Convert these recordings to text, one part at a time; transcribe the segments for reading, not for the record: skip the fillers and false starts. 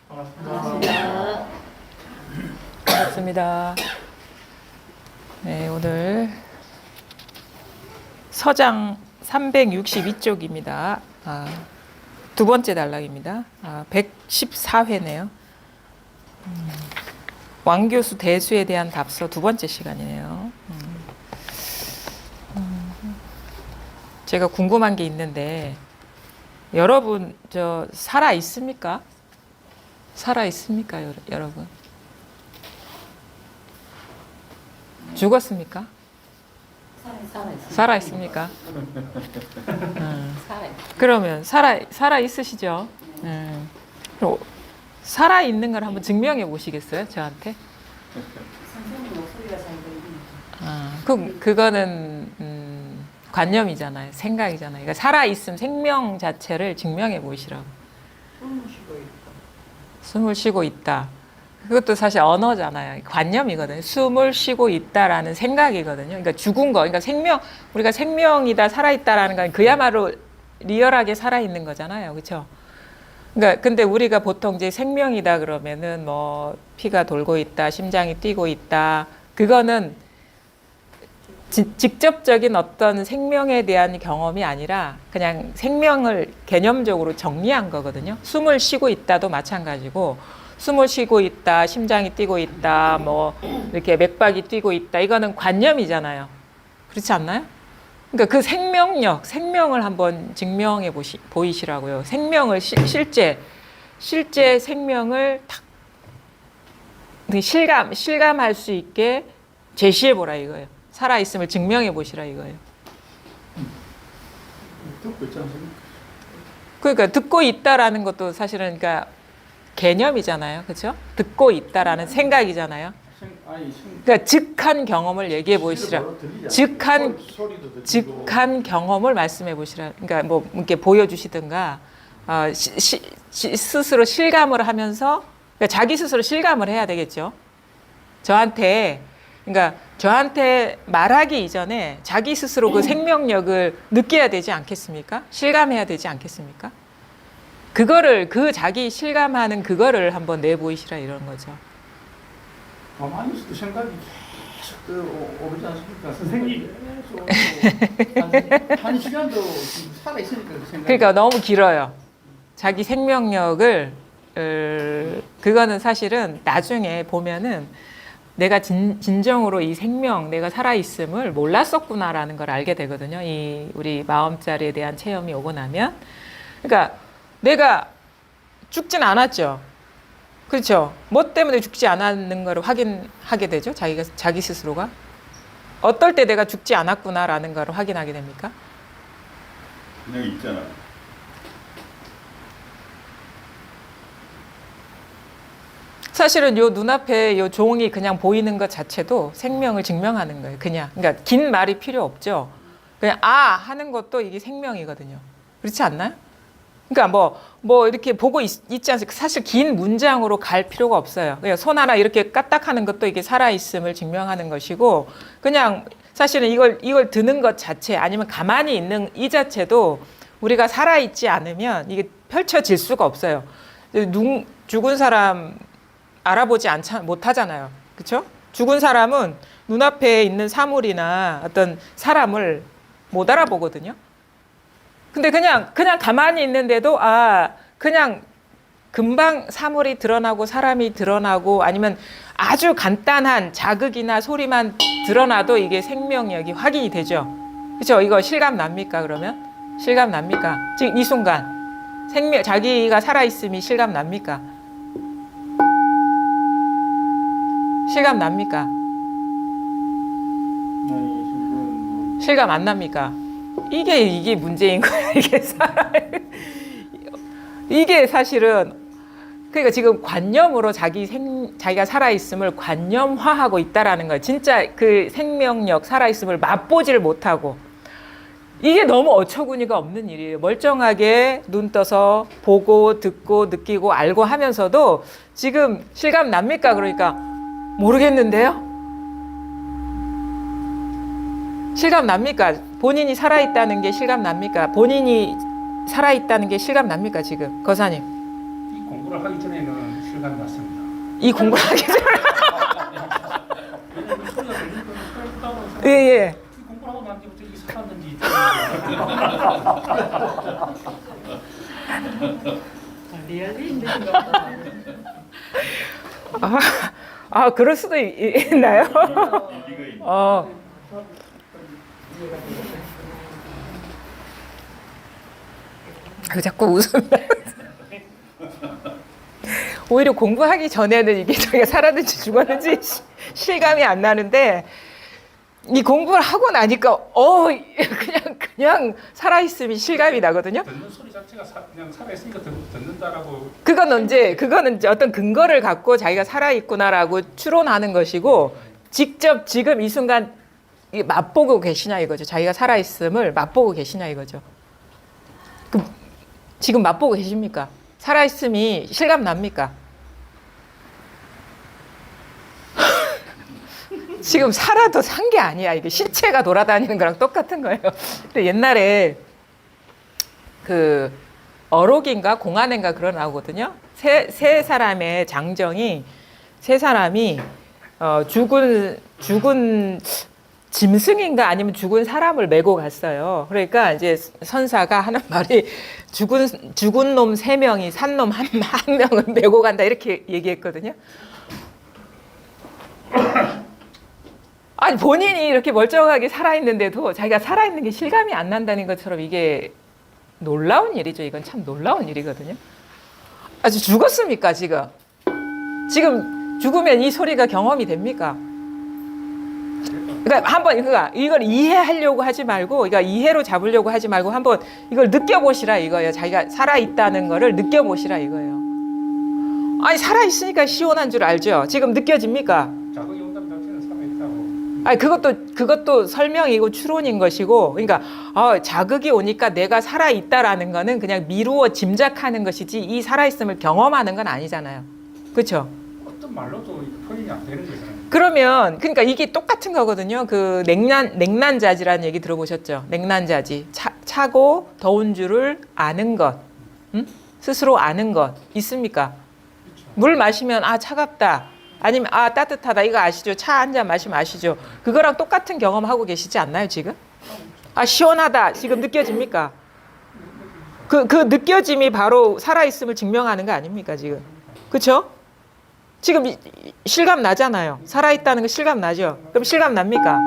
반갑습니다. 반갑습니다. 네, 오늘 서장 362쪽입니다. 두 번째 단락입니다. 114회네요. 왕교수 대수에 대한 답서 두 번째 시간이네요. 제가 궁금한 게 있는데 여러분 저 살아 있습니까? 살아 있습니까, 여러분? 죽었습니까? 살아 있습니까? 그러면 살아 있으시죠? 그럼 살아 있는 걸 한번 증명해 보시겠어요, 저한테? 선생님 목소리가 잘 들리네. 그거는 관념이잖아요, 생각이잖아요. 그러니까 살아 있음, 생명 자체를 증명해 보시라고. 숨을 쉬고 있다. 그것도 사실 언어잖아요. 관념이거든요. 숨을 쉬고 있다라는 생각이거든요. 그러니까 죽은 거, 그러니까 우리가 생명이다, 살아있다라는 건 그야말로 리얼하게 살아있는 거잖아요. 그렇죠? 그러니까 근데 우리가 보통 이제 생명이다 그러면은 뭐 피가 돌고 있다, 심장이 뛰고 있다. 그거는 직접적인 어떤 생명에 대한 경험이 아니라 그냥 생명을 개념적으로 정리한 거거든요. 숨을 쉬고 있다도 마찬가지고 숨을 쉬고 있다, 심장이 뛰고 있다, 뭐 이렇게 맥박이 뛰고 있다. 이거는 관념이잖아요. 그렇지 않나요? 그러니까 그 생명을 한번 증명해 보이시라고요. 생명을 실제 생명을 탁 실감할 수 있게 제시해 보라 이거예요. 살아 있음을 증명해 보시라 이거예요. 듣고 있지 않습니까? 그러니까 듣고 있다라는 것도 사실은 그러니까 개념이잖아요. 그렇죠? 듣고 있다라는 생각이잖아요. 그러니까 즉한 경험을 얘기해 보시라. 즉한 경험을 말씀해 보시라. 그러니까 뭐 이렇게 보여주시든가 스스로 실감을 하면서 그러니까 자기 스스로 실감을 해야 되겠죠. 저한테 말하기 이전에 자기 스스로 그 생명력을 느껴야 되지 않겠습니까? 실감해야 되지 않겠습니까? 그 자기 실감하는 그거를 한번 내보이시라 이런 거죠. 가만히 있어도 생각이 계속 오르지 않습니까? 선생님 한 시간도 살아있으니까 그 생각이. 그러니까 너무 길어요. 자기 생명력을 그거는 사실은 나중에 보면은 내가 진정으로 이 생명, 내가 살아있음을 몰랐었구나라는 걸 알게 되거든요. 이 우리 마음자리에 대한 체험이 오고 나면. 그러니까 내가 죽진 않았죠. 그렇죠? 뭐 때문에 죽지 않았는 걸 확인하게 되죠. 자기 스스로가. 어떨 때 내가 죽지 않았구나라는 걸 확인하게 됩니까? 그냥 있잖아. 사실은 요 눈앞에 요 종이 그냥 보이는 것 자체도 생명을 증명하는 거예요. 그러니까 긴 말이 필요 없죠. 그냥 하는 것도 이게 생명이거든요. 그렇지 않나요? 그러니까 뭐 이렇게 보고 있지 않습니까? 사실 긴 문장으로 갈 필요가 없어요. 그냥 손 하나 이렇게 까딱하는 것도 이게 살아있음을 증명하는 것이고, 그냥 사실은 이걸 드는 것 자체 아니면 가만히 있는 이 자체도 우리가 살아있지 않으면 이게 펼쳐질 수가 없어요. 죽은 사람 알아보지 못하잖아요. 그렇죠? 죽은 사람은 눈앞에 있는 사물이나 어떤 사람을 못 알아보거든요. 근데 그냥 가만히 있는데도 그냥 금방 사물이 드러나고 사람이 드러나고 아니면 아주 간단한 자극이나 소리만 드러나도 이게 생명력이 확인이 되죠. 그렇죠? 이거 실감 납니까? 그러면 실감 납니까? 지금 이 순간 자기가 살아있음이 실감 납니까? 실감 납니까? 실감 안 납니까? 이게 문제인 거야. 이게 사실은 그러니까 지금 관념으로 자기가 살아있음을 관념화하고 있다라는 거예요. 진짜 그 생명력 살아있음을 맛보지를 못하고 이게 너무 어처구니가 없는 일이에요. 멀쩡하게 눈 떠서 보고 듣고 느끼고 알고 하면서도 지금 실감 납니까? 그러니까 모르겠는데요? 실감 납니까? 본인이 살아있다는 게 실감 납니까? 본인이 살아있다는 게 실감 납니까? 지금 거사님. 공부를 하기 전에는 생각이 났습니다. 이 공부하기 전에. 왜냐면 소리가 들리니까 그렇다고 생각. 예, 예. 공부를 하고 난 뒤부터 이게 살았는지. 리얼리인데 그럴 수도 있나요? 자꾸 웃으면 오히려 공부하기 전에는 이게 자기가 살았는지 죽었는지 실감이 안 나는데 이 공부를 하고 나니까 그냥 살아있음이 실감이 나거든요. 듣는 소리 자체가 그냥 살아있으니까 듣는다라고. 그거는 이제 어떤 근거를 갖고 자기가 살아있구나라고 추론하는 것이고 직접 지금 이 순간 맛보고 계시냐 이거죠. 자기가 살아있음을 맛보고 계시냐 이거죠. 그럼 지금 맛보고 계십니까? 살아있음이 실감 납니까? 지금 살아도 산 게 아니야. 이게 시체가 돌아다니는 거랑 똑같은 거예요. 근데 옛날에 그 어록인가 공안인가 그런 나오거든요. 세 사람의 장정이 세 사람이 죽은 짐승인가 아니면 죽은 사람을 메고 갔어요. 그러니까 이제 선사가 하는 말이 죽은 놈 3명이 산 놈 한 명을 메고 간다 이렇게 얘기했거든요. 아니 본인이 이렇게 멀쩡하게 살아있는데도 자기가 살아있는 게 실감이 안 난다는 것처럼 이게 놀라운 일이죠. 이건 참 놀라운 일이거든요. 아주 죽었습니까 지금? 지금 죽으면 이 소리가 경험이 됩니까? 그러니까 한번 이걸 이해하려고 하지 말고, 그러니까 이해로 잡으려고 하지 말고 한번 이걸 느껴보시라 이거예요. 자기가 살아있다는 거를 느껴보시라 이거예요. 아니 살아있으니까 시원한 줄 알죠? 지금 느껴집니까? 자극이 온다는 자체는 살아있다고. 아니 그것도 설명이고 추론인 것이고, 그러니까 자극이 오니까 내가 살아있다라는 거는 그냥 미루어 짐작하는 것이지 이 살아있음을 경험하는 건 아니잖아요. 그렇죠? 어떤 말로도 표현이 안 되는 거잖아요. 그러면 그러니까 이게 똑같은 거거든요. 그 냉난자지라는 얘기 들어보셨죠? 냉난자지. 차고 더운 줄을 아는 것, 스스로 아는 것 있습니까? 그렇죠. 물 마시면 차갑다. 아니면 따뜻하다. 이거 아시죠? 차 한 잔 마시면 아시죠? 그거랑 똑같은 경험하고 계시지 않나요 지금? 시원하다. 지금 느껴집니까? 그 느껴짐이 바로 살아있음을 증명하는 거 아닙니까 지금? 그렇죠? 지금 실감 나잖아요. 살아있다는 거 실감 나죠? 그럼 실감 납니까?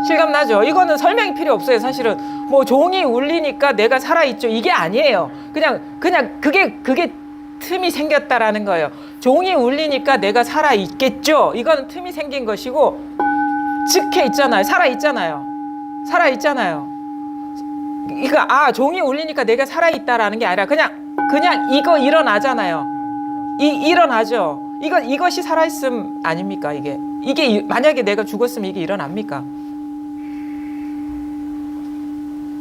실감 나죠? 이거는 설명이 필요 없어요. 사실은 뭐 종이 울리니까 내가 살아있죠. 이게 아니에요. 그냥 그게 틈이 생겼다라는 거예요. 종이 울리니까 내가 살아있겠죠. 이거는 틈이 생긴 것이고 즉해 있잖아요. 살아있잖아요. 살아있잖아요. 그러니까 종이 울리니까 내가 살아있다라는 게 아니라 그냥 이거 일어나잖아요. 일어나죠. 이것이 살아있음 아닙니까? 이게 만약에 내가 죽었으면 이게 일어납니까?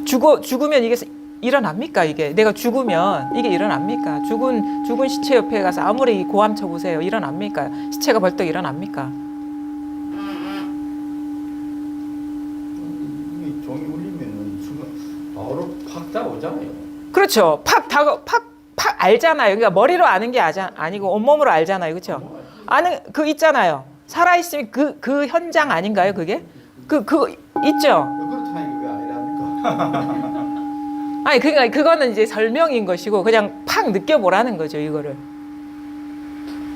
죽으면 이게 일어납니까? 이게 내가 죽으면 이게 일어납니까? 죽은 시체 옆에 가서 아무리 고함 쳐보세요. 일어납니까? 시체가 벌떡 일어납니까? 이 종이 울리면은 순간 바로 팍 다오잖아요. 그렇죠. 팍 알잖아요. 그러니까 머리로 아는 게 아니고 온몸으로 알잖아요. 그렇죠? 아는 그 있잖아요. 살아있으면 그 현장 아닌가요? 그게? 그 있죠. 그렇다니까 왜 아니랍니까? 아니 그러니까 그거는 이제 설명인 것이고 그냥 팍 느껴보라는 거죠. 이거를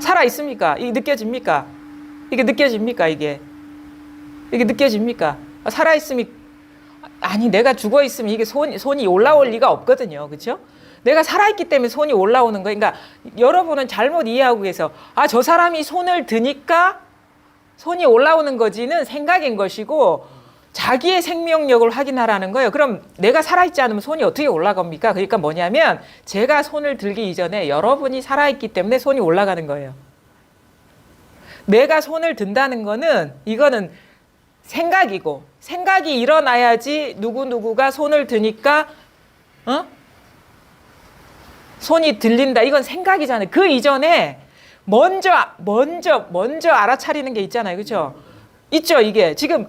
살아 있습니까? 이게 느껴집니까? 이게 느껴집니까? 이게 느껴집니까? 살아 있음이 아니 내가 죽어 있으면 이게 손이 올라올 리가 없거든요. 그렇죠? 내가 살아있기 때문에 손이 올라오는 거예요. 그러니까 여러분은 잘못 이해하고 계세요. 저 사람이 손을 드니까 손이 올라오는 거지는 생각인 것이고 자기의 생명력을 확인하라는 거예요. 그럼 내가 살아있지 않으면 손이 어떻게 올라갑니까? 그러니까 뭐냐면 제가 손을 들기 이전에 여러분이 살아있기 때문에 손이 올라가는 거예요. 내가 손을 든다는 거는 이거는 생각이고 생각이 일어나야지 누구누구가 손을 드니까 손이 들린다. 이건 생각이잖아요. 그 이전에 먼저 알아차리는 게 있잖아요. 그렇죠? 있죠, 이게. 지금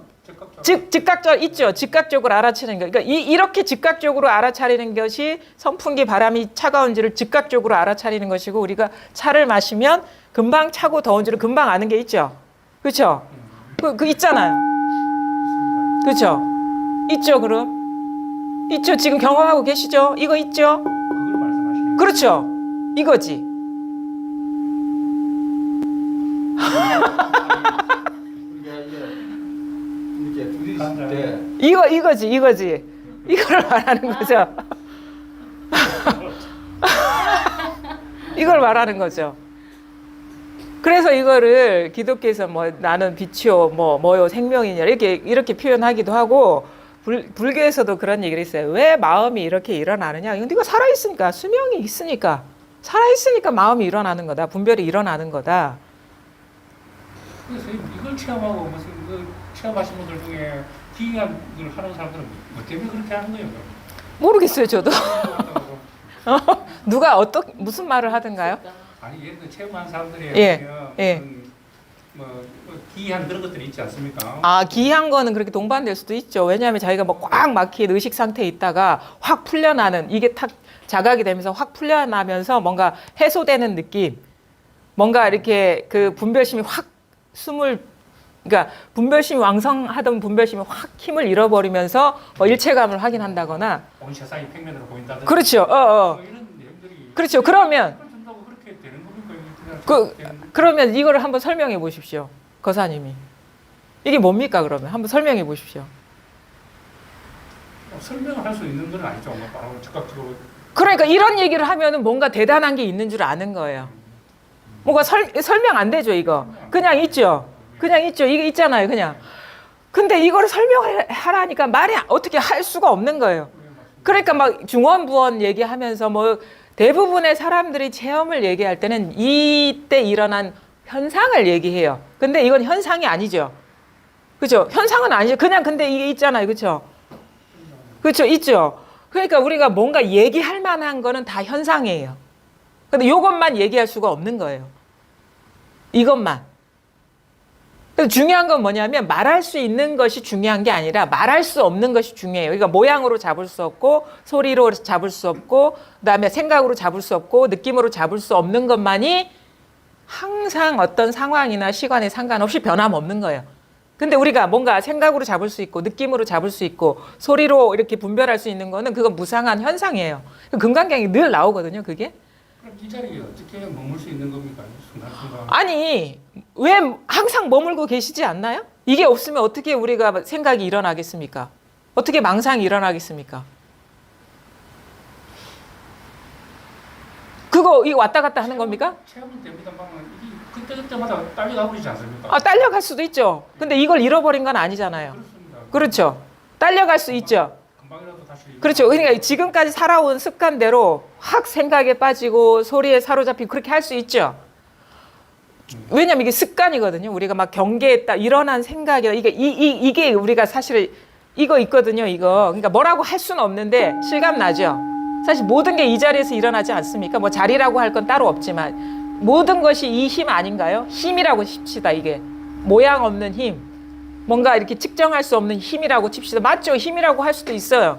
즉각적 있죠. 즉각적으로 알아차리는 거. 그러니까 이렇게 즉각적으로 알아차리는 것이 선풍기 바람이 차가운지를 즉각적으로 알아차리는 것이고 우리가 차를 마시면 금방 차고 더운지를 금방 아는 게 있죠. 그렇죠? 그 있잖아요. 그렇죠? 있죠, 그럼? 있죠. 지금 경험하고 계시죠? 이거 있죠? 그걸 말씀하시는 거예요. 그렇죠. 이거지. 우리가 이제 둘이 있을 때 이거지. 이거를 말하는 거죠. 이걸 말하는 거죠. 그래서 이거를 기독교에서 뭐 나는 빛이요, 뭐요, 생명이냐 이렇게 표현하기도 하고 불교에서도 그런 얘기를 했어요. 왜 마음이 이렇게 일어나느냐? 근데 이거 살아있으니까 수명이 있으니까 살아있으니까 마음이 일어나는 거다. 분별이 일어나는 거다. 그래서 이걸 체험하고 무슨 그 체험하신 분들 중에 기이한 걸 하는 사람들은 뭐 때문에 그렇게 하는 거예요? 그럼? 모르겠어요, 저도. 누가 무슨 말을 하든가요? 아니 예를 들어 체험한 사람들이 예, 보면 예. 뭐 기이한 그런 것들이 있지 않습니까? 아, 기이한 거는 그렇게 동반될 수도 있죠. 왜냐하면 자기가 뭐 꽉 막힌 의식 상태에 있다가 확 풀려나는 이게 탁 자각이 되면서 확 풀려나면서 뭔가 해소되는 느낌. 뭔가 이렇게 그 분별심이 확 그러니까 분별심이 왕성하던 분별심이 확 힘을 잃어버리면서 일체감을 확인한다거나. 온 세상이 평면으로 보인다든지. 그렇죠. 뭐 이런 내용들이. 그렇죠. 그러면 준다고 그렇게 되는 겁니까? 그러면 이거를 한번 설명해 보십시오. 거사님이. 이게 뭡니까 그러면? 한번 설명해 보십시오. 설명을 할 수 있는 건 아니죠. 뭐 바로 즉각적으로. 그러니까 이런 얘기를 하면은 뭔가 대단한 게 있는 줄 아는 거예요. 뭔가 설명 안 되죠, 이거. 그냥 있죠. 그냥 있죠. 이게 있잖아요, 그냥. 근데 이거를 설명을 하라니까 말이 어떻게 할 수가 없는 거예요. 그러니까 막 중원부원 얘기하면서 뭐 대부분의 사람들이 체험을 얘기할 때는 이때 일어난 현상을 얘기해요. 근데 이건 현상이 아니죠. 그죠? 현상은 아니죠. 그냥 근데 이게 있잖아요. 그렇죠? 그렇죠? 있죠. 그러니까 우리가 뭔가 얘기할 만한 거는 다 현상이에요. 근데 이것만 얘기할 수가 없는 거예요. 이것만. 그래서 중요한 건 뭐냐면 말할 수 있는 것이 중요한 게 아니라 말할 수 없는 것이 중요해요. 그러니까 모양으로 잡을 수 없고 소리로 잡을 수 없고 그다음에 생각으로 잡을 수 없고 느낌으로 잡을 수 없는 것만이 항상 어떤 상황이나 시간에 상관없이 변함없는 거예요. 근데 우리가 뭔가 생각으로 잡을 수 있고 느낌으로 잡을 수 있고 소리로 이렇게 분별할 수 있는 거는 그건 무상한 현상이에요. 금강경이 늘 나오거든요, 그게. 그럼 이 자리에 어떻게 머물 수 있는 겁니까? 순간순간. 아니, 왜 항상 머물고 계시지 않나요? 이게 없으면 어떻게 우리가 생각이 일어나겠습니까? 어떻게 망상이 일어나겠습니까? 그거 이거 왔다 갔다 하는 겁니까? 체험은 됩니다만 이게 그때마다 딸려가 버리지 않습니까? 아, 딸려갈 수도 있죠. 근데 이걸 잃어버린 건 아니잖아요. 그렇습니다. 그렇죠. 딸려갈 수 있죠. 금방이라도 다시. 그렇죠. 그러니까 지금까지 살아온 습관대로 확 생각에 빠지고 소리에 사로잡히고 그렇게 할 수 있죠. 왜냐면 이게 습관이거든요. 우리가 막 경계했다 일어난 생각이 이게 우리가 사실 이거 있거든요. 이거 그러니까 뭐라고 할 수는 없는데 실감 나죠. 사실 모든 게 이 자리에서 일어나지 않습니까? 뭐 자리라고 할 건 따로 없지만 모든 것이 이 힘 아닌가요? 힘이라고 칩시다. 이게 모양 없는 힘, 뭔가 이렇게 측정할 수 없는 힘이라고 칩시다. 맞죠? 힘이라고 할 수도 있어요.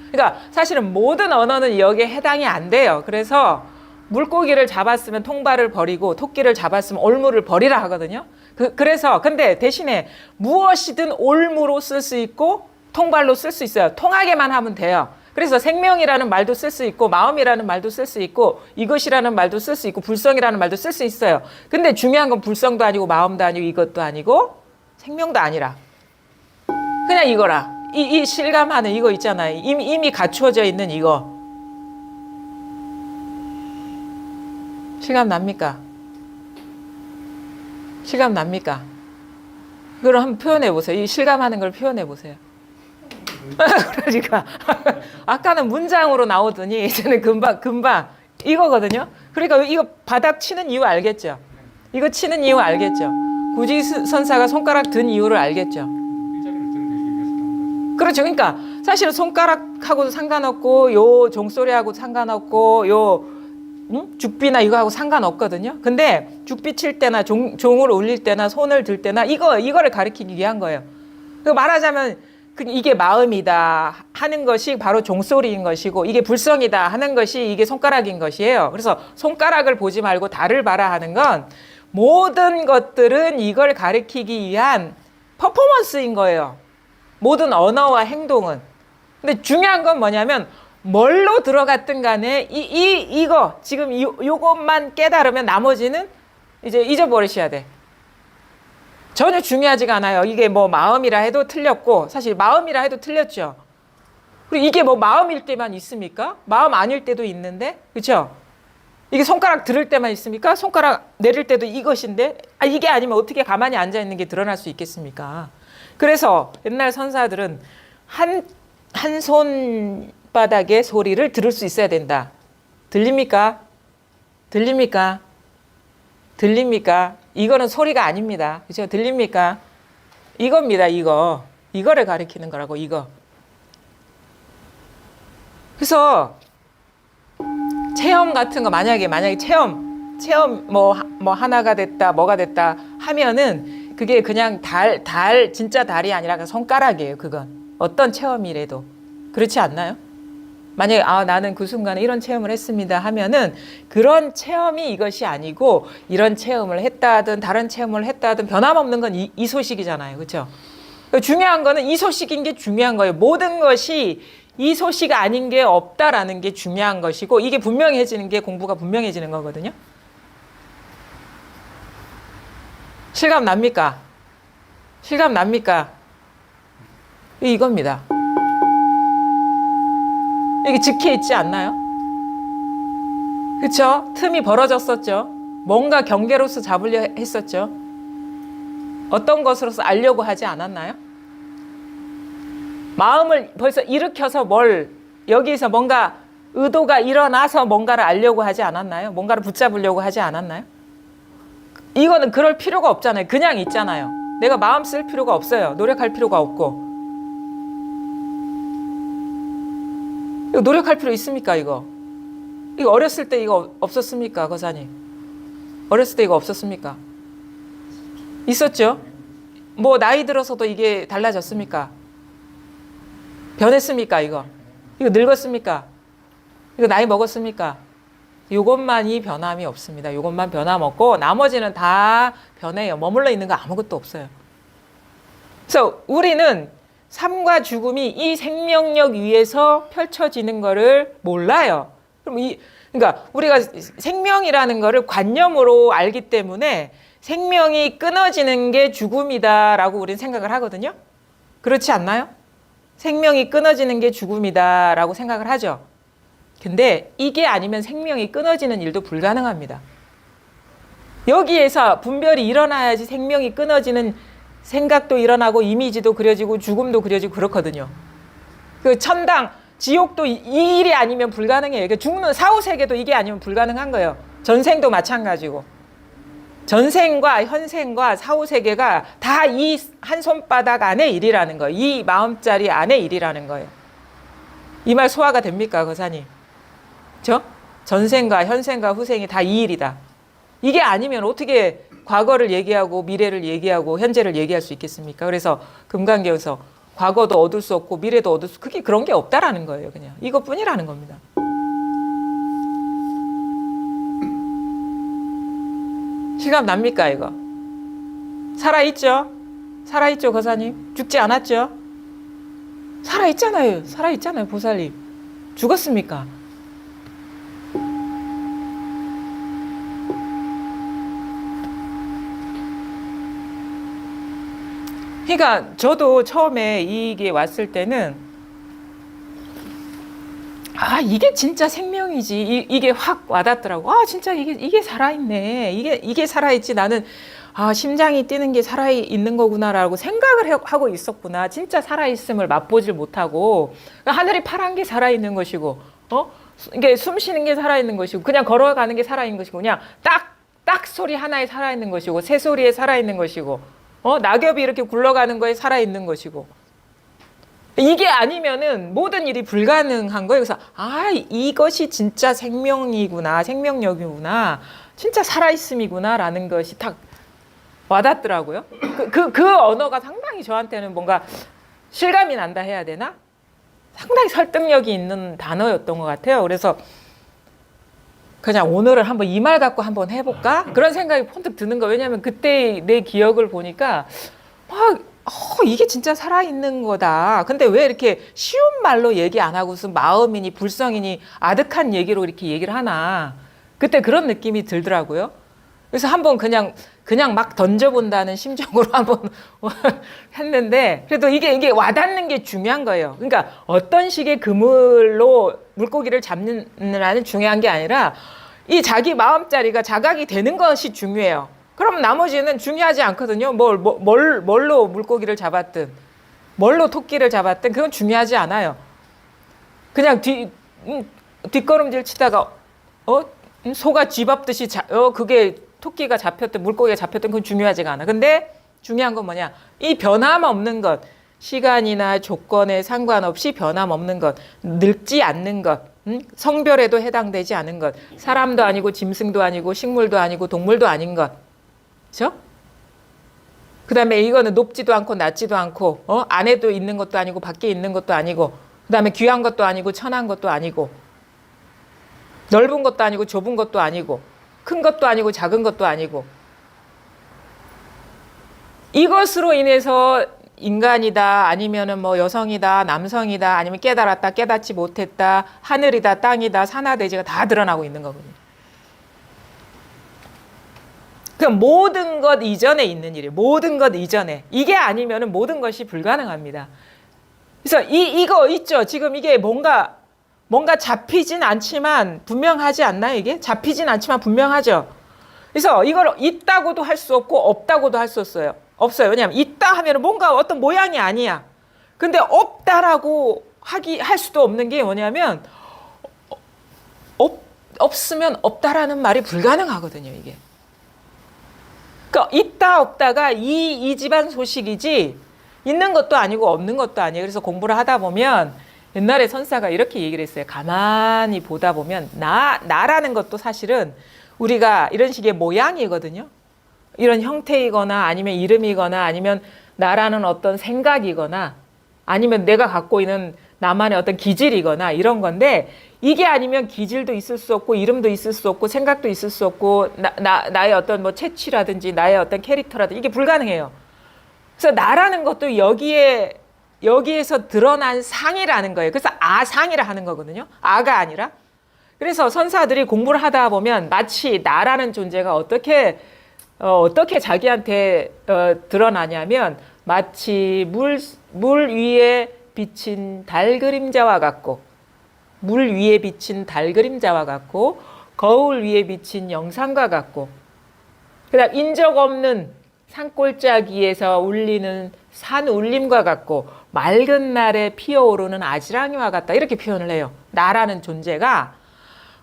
그러니까 사실은 모든 언어는 여기에 해당이 안 돼요. 그래서 물고기를 잡았으면 통발을 버리고 토끼를 잡았으면 올무를 버리라 하거든요. 그래서 근데 대신에 무엇이든 올무로 쓸 수 있고 통발로 쓸 수 있어요. 통하게만 하면 돼요. 그래서 생명이라는 말도 쓸 수 있고 마음이라는 말도 쓸 수 있고 이것이라는 말도 쓸 수 있고 불성이라는 말도 쓸 수 있어요. 근데 중요한 건 불성도 아니고 마음도 아니고 이것도 아니고 생명도 아니라 그냥 이거라. 이 실감하는 이거 있잖아요. 이미 갖추어져 있는 이거. 실감 납니까? 실감 납니까? 그걸 한번 표현해 보세요. 이 실감하는 걸 표현해 보세요. 그러니까 아까는 문장으로 나오더니 이제는 금방 이거거든요. 그러니까 이거 바닥 치는 이유 알겠죠? 이거 치는 이유 알겠죠? 굳이 선사가 손가락 든 이유를 알겠죠? 이 자리를 들어내기 위해서 하는 거죠. 그렇죠. 그러니까 사실은 손가락하고도 상관없고 요 종소리하고 상관없고 요 죽비나 이거하고 상관없거든요. 근데 죽비 칠 때나 종을 울릴 때나 손을 들 때나 이거를 가리키기 위한 거예요. 말하자면 이게 마음이다 하는 것이 바로 종소리인 것이고 이게 불성이다 하는 것이 이게 손가락인 것이에요. 그래서 손가락을 보지 말고 달을 봐라 하는 건 모든 것들은 이걸 가리키기 위한 퍼포먼스인 거예요. 모든 언어와 행동은. 근데 중요한 건 뭐냐면 뭘로 들어갔든 간에 이거 지금 요것만 깨달으면 나머지는 이제 잊어버리셔야 돼. 전혀 중요하지가 않아요. 이게 뭐 마음이라 해도 틀렸고 사실 마음이라 해도 틀렸죠. 그리고 이게 뭐 마음일 때만 있습니까? 마음 아닐 때도 있는데, 그렇죠? 이게 손가락 들을 때만 있습니까? 손가락 내릴 때도 이것인데 이게 아니면 어떻게 가만히 앉아 있는 게 드러날 수 있겠습니까? 그래서 옛날 선사들은 한 손바닥의 소리를 들을 수 있어야 된다. 들립니까? 들립니까? 들립니까? 이거는 소리가 아닙니다. 그렇죠? 들립니까? 이겁니다. 이거를 가리키는 거라고. 이거. 그래서 체험 같은 거 만약에 체험 뭐 하나가 됐다 뭐가 됐다 하면은 그게 그냥 진짜 달이 아니라 그냥 손가락이에요. 그건 어떤 체험이라도 그렇지 않나요? 만약에 나는 그 순간에 이런 체험을 했습니다 하면은 그런 체험이 이것이 아니고 이런 체험을 했다든 다른 체험을 했다든 변함없는 건 이 소식이잖아요. 그렇죠? 중요한 거는 이 소식인 게 중요한 거예요. 모든 것이 이 소식 아닌 게 없다라는 게 중요한 것이고 이게 분명해지는 게 공부가 분명해지는 거거든요. 실감 납니까? 실감 납니까? 이겁니다. 이게 적혀 있지 않나요? 그렇죠? 틈이 벌어졌었죠. 뭔가 경계로서 잡으려 했었죠. 어떤 것으로서 알려고 하지 않았나요? 마음을 벌써 일으켜서 여기서 뭔가 의도가 일어나서 뭔가를 알려고 하지 않았나요? 뭔가를 붙잡으려고 하지 않았나요? 이거는 그럴 필요가 없잖아요. 그냥 있잖아요. 내가 마음 쓸 필요가 없어요. 노력할 필요가 없고. 이거 노력할 필요 있습니까, 이거? 이거 어렸을 때 이거 없었습니까, 거사님? 어렸을 때 이거 없었습니까? 있었죠? 뭐 나이 들어서도 이게 달라졌습니까? 변했습니까, 이거? 이거 늙었습니까? 이거 나이 먹었습니까? 이것만이 변함이 없습니다. 이것만 변함 없고 나머지는 다 변해요. 머물러 있는 거 아무것도 없어요. 그래서 우리는 삶과 죽음이 이 생명력 위에서 펼쳐지는 거를 몰라요. 그럼 그러니까 우리가 생명이라는 거를 관념으로 알기 때문에 생명이 끊어지는 게 죽음이다라고 우리는 생각을 하거든요. 그렇지 않나요? 생명이 끊어지는 게 죽음이다라고 생각을 하죠. 근데 이게 아니면 생명이 끊어지는 일도 불가능합니다. 여기에서 분별이 일어나야지 생명이 끊어지는 생각도 일어나고 이미지도 그려지고 죽음도 그려지고 그렇거든요. 그 천당, 지옥도 이 일이 아니면 불가능해요. 그러니까 죽는 사후세계도 이게 아니면 불가능한 거예요. 전생도 마찬가지고. 전생과 현생과 사후세계가 다 이 한 손바닥 안의 일이라는 거예요. 이 마음자리 안의 일이라는 거예요. 이 말 소화가 됩니까, 거사님? 그렇죠? 전생과 현생과 후생이 다 이 일이다. 이게 아니면 어떻게 과거를 얘기하고 미래를 얘기하고 현재를 얘기할 수 있겠습니까? 그래서 금강경에서 과거도 얻을 수 없고 미래도 얻을 수, 그게 그런 게 없다라는 거예요. 그냥 이것뿐이라는 겁니다. 실감 납니까, 이거? 살아있죠? 살아있죠, 거사님? 죽지 않았죠? 살아있잖아요. 살아있잖아요, 보살님. 죽었습니까? 그러니까 저도 처음에 이게 왔을 때는 이게 진짜 생명이지. 이게 확 와닿더라고. 진짜 이게 살아있네. 이게 살아있지. 나는 심장이 뛰는 게 살아있는 거구나라고 생각을 하고 있었구나. 진짜 살아있음을 맛보질 못하고 하늘이 파란 게 살아있는 것이고 이게 숨 쉬는 게 살아있는 것이고 그냥 걸어가는 게 살아있는 것이고 그냥 딱 소리 하나에 살아있는 것이고 새소리에 살아있는 것이고 낙엽이 이렇게 굴러가는 거에 살아있는 것이고 이게 아니면은 모든 일이 불가능한 거예요. 그래서 이것이 진짜 생명이구나, 생명력이구나, 진짜 살아있음이구나 라는 것이 딱 와닿더라고요. 그 언어가 상당히 저한테는 뭔가 실감이 난다 해야 되나? 상당히 설득력이 있는 단어였던 것 같아요. 그래서 그냥 오늘은 한번 이 말 갖고 한번 해볼까? 그런 생각이 번뜩 드는 거예요. 왜냐하면 그때 내 기억을 보니까 막 이게 진짜 살아있는 거다. 근데 왜 이렇게 쉬운 말로 얘기 안 하고 무슨 마음이니 불성이니 아득한 얘기로 이렇게 얘기를 하나. 그때 그런 느낌이 들더라고요. 그래서 한번 그냥 막 던져본다는 심정으로 한번 했는데 그래도 이게 와닿는 게 중요한 거예요. 그러니까 어떤 식의 그물로 물고기를 잡느냐는 중요한 게 아니라 이 자기 마음자리가 자각이 되는 것이 중요해요. 그럼 나머지는 중요하지 않거든요. 뭘로 물고기를 잡았든 뭘로 토끼를 잡았든 그건 중요하지 않아요. 그냥 뒷걸음질 치다가 소가 쥐밟듯이 그게 토끼가 잡혔든 물고기가 잡혔든 그건 중요하지가 않아. 근데 중요한 건 뭐냐? 이 변함없는 것, 시간이나 조건에 상관없이 변함없는 것, 늙지 않는 것, 성별에도 해당되지 않은 것, 사람도 아니고 짐승도 아니고 식물도 아니고 동물도 아닌 것, 그렇죠? 그다음에 이거는 높지도 않고 낮지도 않고 안에도 있는 것도 아니고 밖에 있는 것도 아니고, 그다음에 귀한 것도 아니고 천한 것도 아니고, 넓은 것도 아니고 좁은 것도 아니고, 큰 것도 아니고 작은 것도 아니고, 이것으로 인해서 인간이다 아니면은 뭐 여성이다 남성이다 아니면 깨달았다 깨닫지 못했다 하늘이다 땅이다 산하대지가 다 드러나고 있는 거거든요. 그럼 모든 것 이전에 있는 일이에요. 모든 것 이전에. 이게 아니면은 모든 것이 불가능합니다. 그래서 이거 있죠. 지금 이게 뭔가 잡히진 않지만 분명하지 않나요? 이게 잡히진 않지만 분명하죠. 그래서 이걸 있다고도 할 수 없고 없다고도 할 수 없어요. 왜냐하면 있다 하면 뭔가 어떤 모양이 아니야. 근데 없다라고 할 수도 없는 게 뭐냐면 없으면 없다라는 말이 불가능하거든요. 이게. 그러니까 있다 없다가 이 집안 소식이지 있는 것도 아니고 없는 것도 아니에요. 그래서 공부를 하다 보면 옛날에 선사가 이렇게 얘기를 했어요. 가만히 보다 보면 나라는 것도 사실은 우리가 이런 식의 모양이거든요. 이런 형태이거나 아니면 이름이거나 아니면 나라는 어떤 생각이거나 아니면 내가 갖고 있는 나만의 어떤 기질이거나 이런 건데, 이게 아니면 기질도 있을 수 없고 이름도 있을 수 없고 생각도 있을 수 없고 나의 어떤 뭐 채취라든지 나의 어떤 캐릭터라든지 이게 불가능해요. 그래서 나라는 것도 여기에서 드러난 상이라는 거예요. 그래서 아상이라 하는 거거든요. 아가 아니라. 그래서 선사들이 공부를 하다 보면 마치 나라는 존재가 어떻게 자기한테 드러나냐면 마치 물 위에 비친 달 그림자와 같고, 물 위에 비친 달 그림자와 같고, 거울 위에 비친 영상과 같고, 그다음 인적 없는 산골짜기에서 울리는 산 울림과 같고, 맑은 날에 피어오르는 아지랑이와 같다. 이렇게 표현을 해요. 나라는 존재가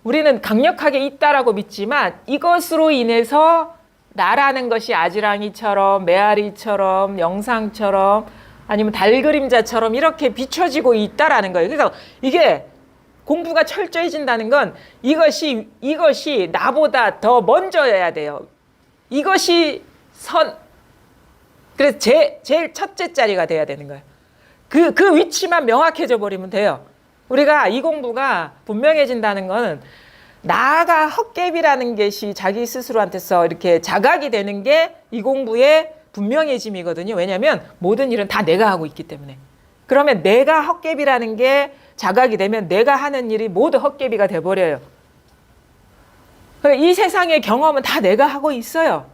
우리는 강력하게 있다라고 믿지만 이것으로 인해서 나라는 것이 아지랑이처럼 메아리처럼 영상처럼 아니면 달 그림자처럼 이렇게 비춰지고 있다라는 거예요. 그래서 이게 공부가 철저해진다는 건 이것이 나보다 더 먼저여야 돼요. 이것이 그래서 제일 첫째 자리가 돼야 되는 거예요. 그 위치만 명확해져 버리면 돼요. 우리가 이 공부가 분명해진다는 거는 나가 헛개비라는 것이 자기 스스로한테서 이렇게 자각이 되는 게 이 공부의 분명해짐이거든요. 왜냐하면 모든 일은 다 내가 하고 있기 때문에. 그러면 내가 헛개비라는 게 자각이 되면 내가 하는 일이 모두 헛개비가 돼버려요. 이 세상의 경험은 다 내가 하고 있어요.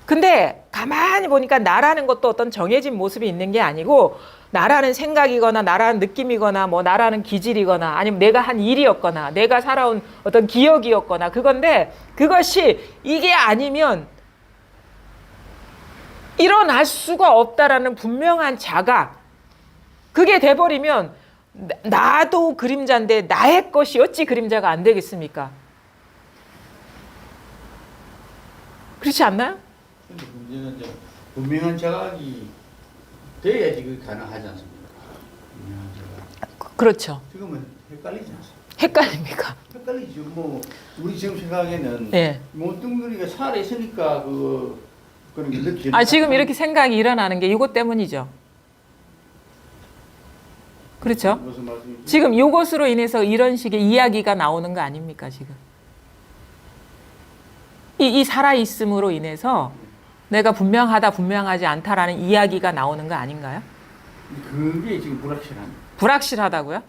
근데 가만히 보니까 나라는 것도 어떤 정해진 모습이 있는 게 아니고, 나라는 생각이거나 나라는 느낌이거나 뭐 나라는 기질이거나 아니면 내가 한 일이었거나 내가 살아온 어떤 기억이었거나 그건데, 그것이 이게 아니면 일어날 수가 없다라는 분명한 자각, 그게 돼버리면 나도 그림자인데 나의 것이 어찌 그림자가 안 되겠습니까? 그렇지 않나요? 근데 문제는 이제 분명한 자각이 돼야지 그게 가능하지 않습니까? 분명한 자각. 그렇죠. 지금은 헷갈리지 않습니까? 헷갈립니까? 헷갈리죠. 뭐 우리 지금 생각에는 예. 몽둥이가 살아 있으니까 그런 게 느끼는. 아, 지금 이렇게 생각이 일어나는 게 이것 때문이죠. 그렇죠? 무슨 말씀이지? 지금 이것으로 인해서 이런 식의 이야기가 나오는 거 아닙니까, 지금? 이 살아있음으로 인해서 내가 분명하다, 분명하지 않다라는 이야기가 나오는 거 아닌가요? 그게 지금 불확실한. 불확실하다고요?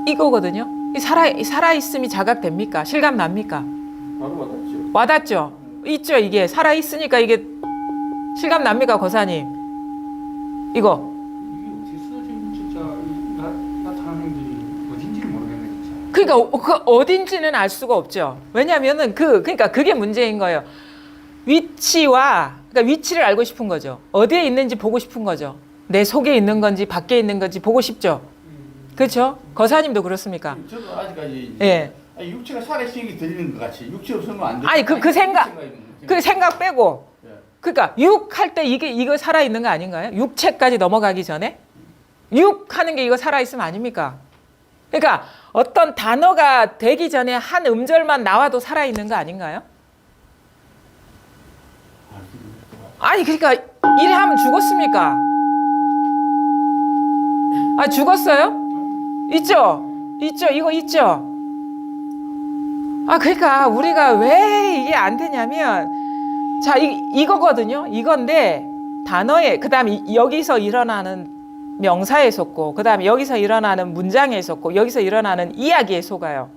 이거거든요. 이 살아있음이 자각됩니까? 실감납니까? 바로 와닿죠. 와닿죠? 있죠, 이게. 살아있으니까 이게 실감납니까, 거사님? 이거. 이게 어디서 지금 진짜 나타나는 게 어딘지를 모르겠네 진짜. 그러니까 그 어딘지는 알 수가 없죠. 왜냐하면은 그러니까 그게 문제인 거예요. 그러니까 위치를 알고 싶은 거죠. 어디에 있는지 보고 싶은 거죠. 내 속에 있는 건지 밖에 있는 건지 보고 싶죠. 그렇죠? 거사님도 그렇습니까? 저도 아직까지 예. 아니, 육체가 살아있으니 들리는 것 같이 육체 없으면 안 돼. 아니 그 생각 빼고. 예. 그러니까 육 할 때 이거 살아 있는 거 아닌가요? 육체까지 넘어가기 전에 육 하는 게 이거 살아 있으면 아닙니까? 그러니까 어떤 단어가 되기 전에 한 음절만 나와도 살아 있는 거 아닌가요? 아니 그러니까 이래 하면 죽었습니까? 아 죽었어요? 있죠? 있죠? 이거 있죠? 아 그러니까 우리가 왜 이게 안 되냐면 자 이거거든요. 이건데 단어에 그다음에 여기서 일어나는 명사에 속고 그다음에 여기서 일어나는 문장에 속고 여기서 일어나는 이야기에 속아요.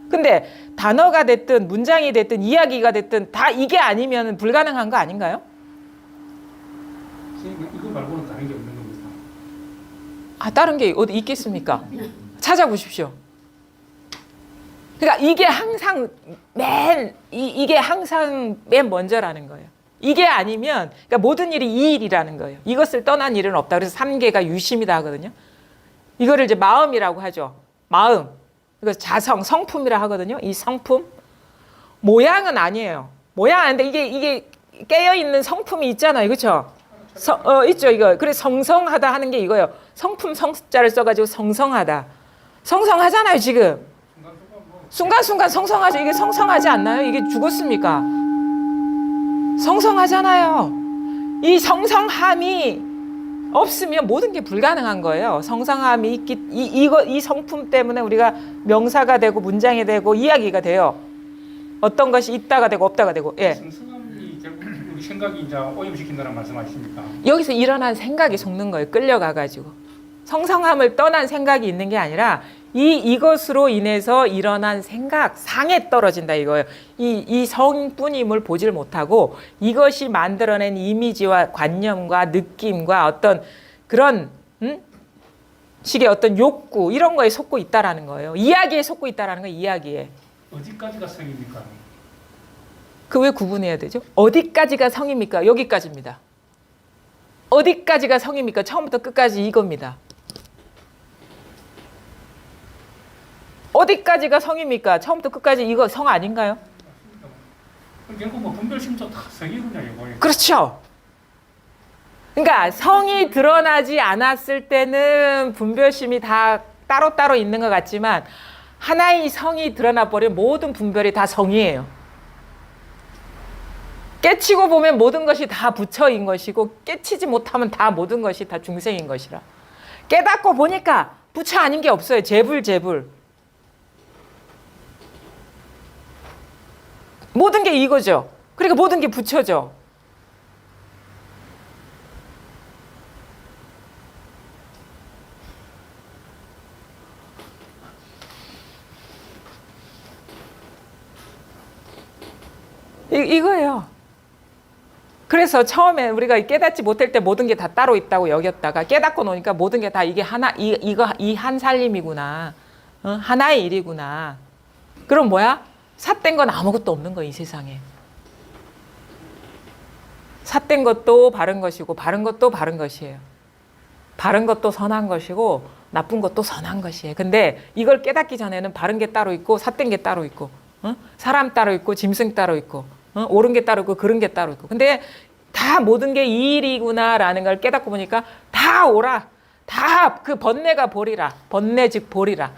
근데 단어가 됐든 문장이 됐든 이야기가 됐든 다 이게 아니면 불가능한 거 아닌가요? 선생님 이거 말고는 다른 게 없는 겁니다. 아 다른 게 어디 있겠습니까? 찾아보십시오. 그러니까 이게 항상 이게 항상 맨 먼저라는 거예요. 이게 아니면 그러니까 모든 일이 이 일이라는 거예요. 이것을 떠난 일은 없다. 그래서 3계가 유심이다 하거든요. 이거를 이제 마음이라고 하죠. 마음. 이거 자성, 성품이라 하거든요. 이 성품. 모양은 아니에요. 모양 아닌데 이게 깨어 있는 성품이 있잖아요. 그렇죠? 있죠. 이거. 그래서 성성하다 하는 게 이거예요. 성품 성자를 써가지고 성성하다. 성성하잖아요. 지금. 순간순간 성성하죠. 이게 성성하지 않나요? 이게 죽었습니까? 성성하잖아요. 이 성성함이 없으면 모든 게 불가능한 거예요. 성성함이 있기 이 성품 때문에 우리가 명사가 되고 문장이 되고 이야기가 돼요. 어떤 것이 있다가 되고 없다가 되고. 예. 성성함이 결국 우리 생각이 이제 오염시킨다는 말씀하십니까? 여기서 일어난 생각이 속는 거예요. 끌려가 가지고. 성성함을 떠난 생각이 있는 게 아니라 이것으로 인해서 일어난 생각, 상에 떨어진다 이거예요. 이 성뿐임을 보질 못하고 이것이 만들어낸 이미지와 관념과 느낌과 어떤 그런 식의 어떤 욕구 이런 거에 속고 있다라는 거예요. 이야기에 속고 있다라는 거예요. 이야기에. 어디까지가 성입니까? 그 왜 구분해야 되죠? 어디까지가 성입니까? 여기까지입니다. 어디까지가 성입니까? 처음부터 끝까지 이겁니다. 어디까지가 성입니까? 처음부터 끝까지 이거 성 아닌가요? 결국 뭐 분별심도 다 성이군요, 이거. 그렇죠. 그러니까 성이 드러나지 않았을 때는 분별심이 다 따로따로 있는 것 같지만 하나의 성이 드러나 버리면 모든 분별이 다 성이에요. 깨치고 보면 모든 것이 다 부처인 것이고 깨치지 못하면 다 모든 것이 다 중생인 것이라. 깨닫고 보니까 부처 아닌 게 없어요. 재불. 모든 게 이거죠. 그러니까 모든 게 부처죠. 이거예요. 그래서 처음에 우리가 깨닫지 못할 때 모든 게 다 따로 있다고 여겼다가 깨닫고 노니까 모든 게 다 이게 하나, 이 한 살림이구나. 하나의 일이구나. 그럼 뭐야? 삿된 건 아무것도 없는 거야, 이 세상에. 삿된 것도 바른 것이고 바른 것도 바른 것이에요. 바른 것도 선한 것이고 나쁜 것도 선한 것이에요. 근데 이걸 깨닫기 전에는 바른 게 따로 있고 삿된 게 따로 있고 사람 따로 있고 짐승 따로 있고 옳은 게 따로 있고 그른 게 따로 있고. 근데 다 모든 게 이 일이구나라는 걸 깨닫고 보니까 다 옳아. 다 그 번뇌가 보리라. 번뇌 즉 보리라.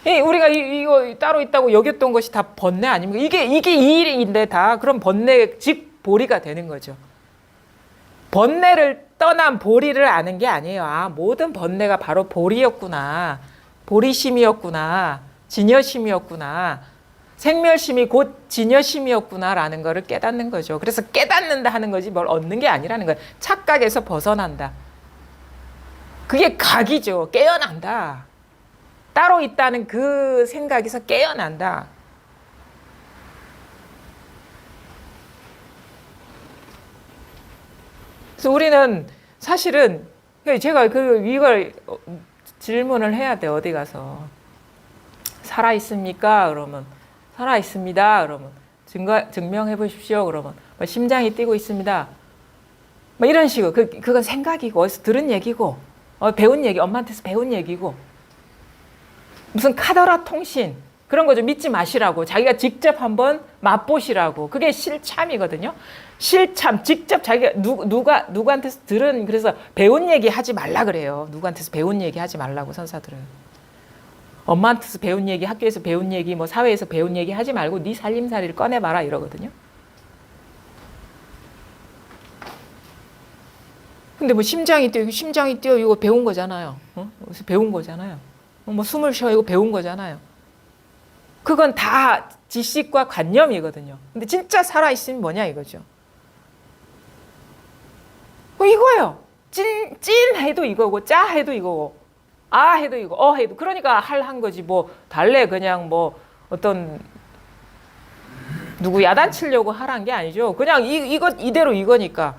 우리가 이거 따로 있다고 여겼던 것이 다 번뇌 아닙니까? 이게 이 일인데 다 그럼 번뇌 즉 보리가 되는 거죠. 번뇌를 떠난 보리를 아는 게 아니에요. 아, 모든 번뇌가 바로 보리였구나. 보리심이었구나. 진여심이었구나. 생멸심이 곧 진여심이었구나라는 거를 깨닫는 거죠. 그래서 깨닫는다 하는 거지 뭘 얻는 게 아니라는 거예요. 착각에서 벗어난다. 그게 각이죠. 깨어난다. 따로 있다는 그 생각에서 깨어난다. 그래서 우리는 사실은 제가 이걸 질문을 해야 돼. 어디 가서 살아 있습니까? 그러면 살아 있습니다. 그러면 증명해 보십시오. 그러면 심장이 뛰고 있습니다. 뭐 이런 식으로 그건 생각이고 어디서 들은 얘기고 배운 얘기, 엄마한테서 배운 얘기고 무슨 카더라 통신 그런 거 좀 믿지 마시라고 자기가 직접 한번 맛보시라고 그게 실참이거든요. 실참 직접 자기가 누구한테서 들은 그래서 배운 얘기 하지 말라 그래요. 누구한테서 배운 얘기 하지 말라고 선사들은. 엄마한테서 배운 얘기, 학교에서 배운 얘기, 뭐 사회에서 배운 얘기 하지 말고 네 살림살이를 꺼내봐라 이러거든요. 근데 뭐 심장이 뛰어 이거 배운 거잖아요. 배운 거잖아요. 뭐 숨을 쉬어 이거 배운 거잖아요. 그건 다 지식과 관념이거든요. 근데 진짜 살아있으면 뭐냐 이거죠. 이거예요. 찐 해도 이거고 짜 해도 이거고 아 해도 이거 해도 그러니까 한 거지 뭐 달래 그냥 뭐 어떤 누구 야단치려고 하란 게 아니죠. 그냥 이거 이대로 이거니까.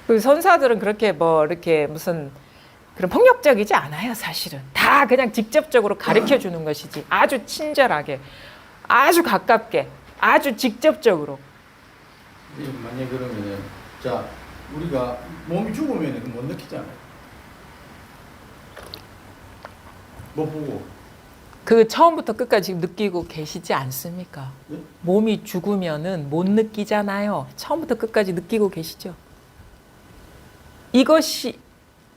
그 선사들은 그렇게 뭐 이렇게 무슨 그런 폭력적이지 않아요. 사실은 다 그냥 직접적으로 가르쳐 주는 것이지 아주 친절하게 아주 가깝게 아주 직접적으로. 만약에 그러면은 자 우리가 몸이 죽으면은 못 느끼잖아요. 못 보고. 그 처음부터 끝까지 느끼고 계시지 않습니까? 네? 몸이 죽으면은 못 느끼잖아요. 처음부터 끝까지 느끼고 계시죠.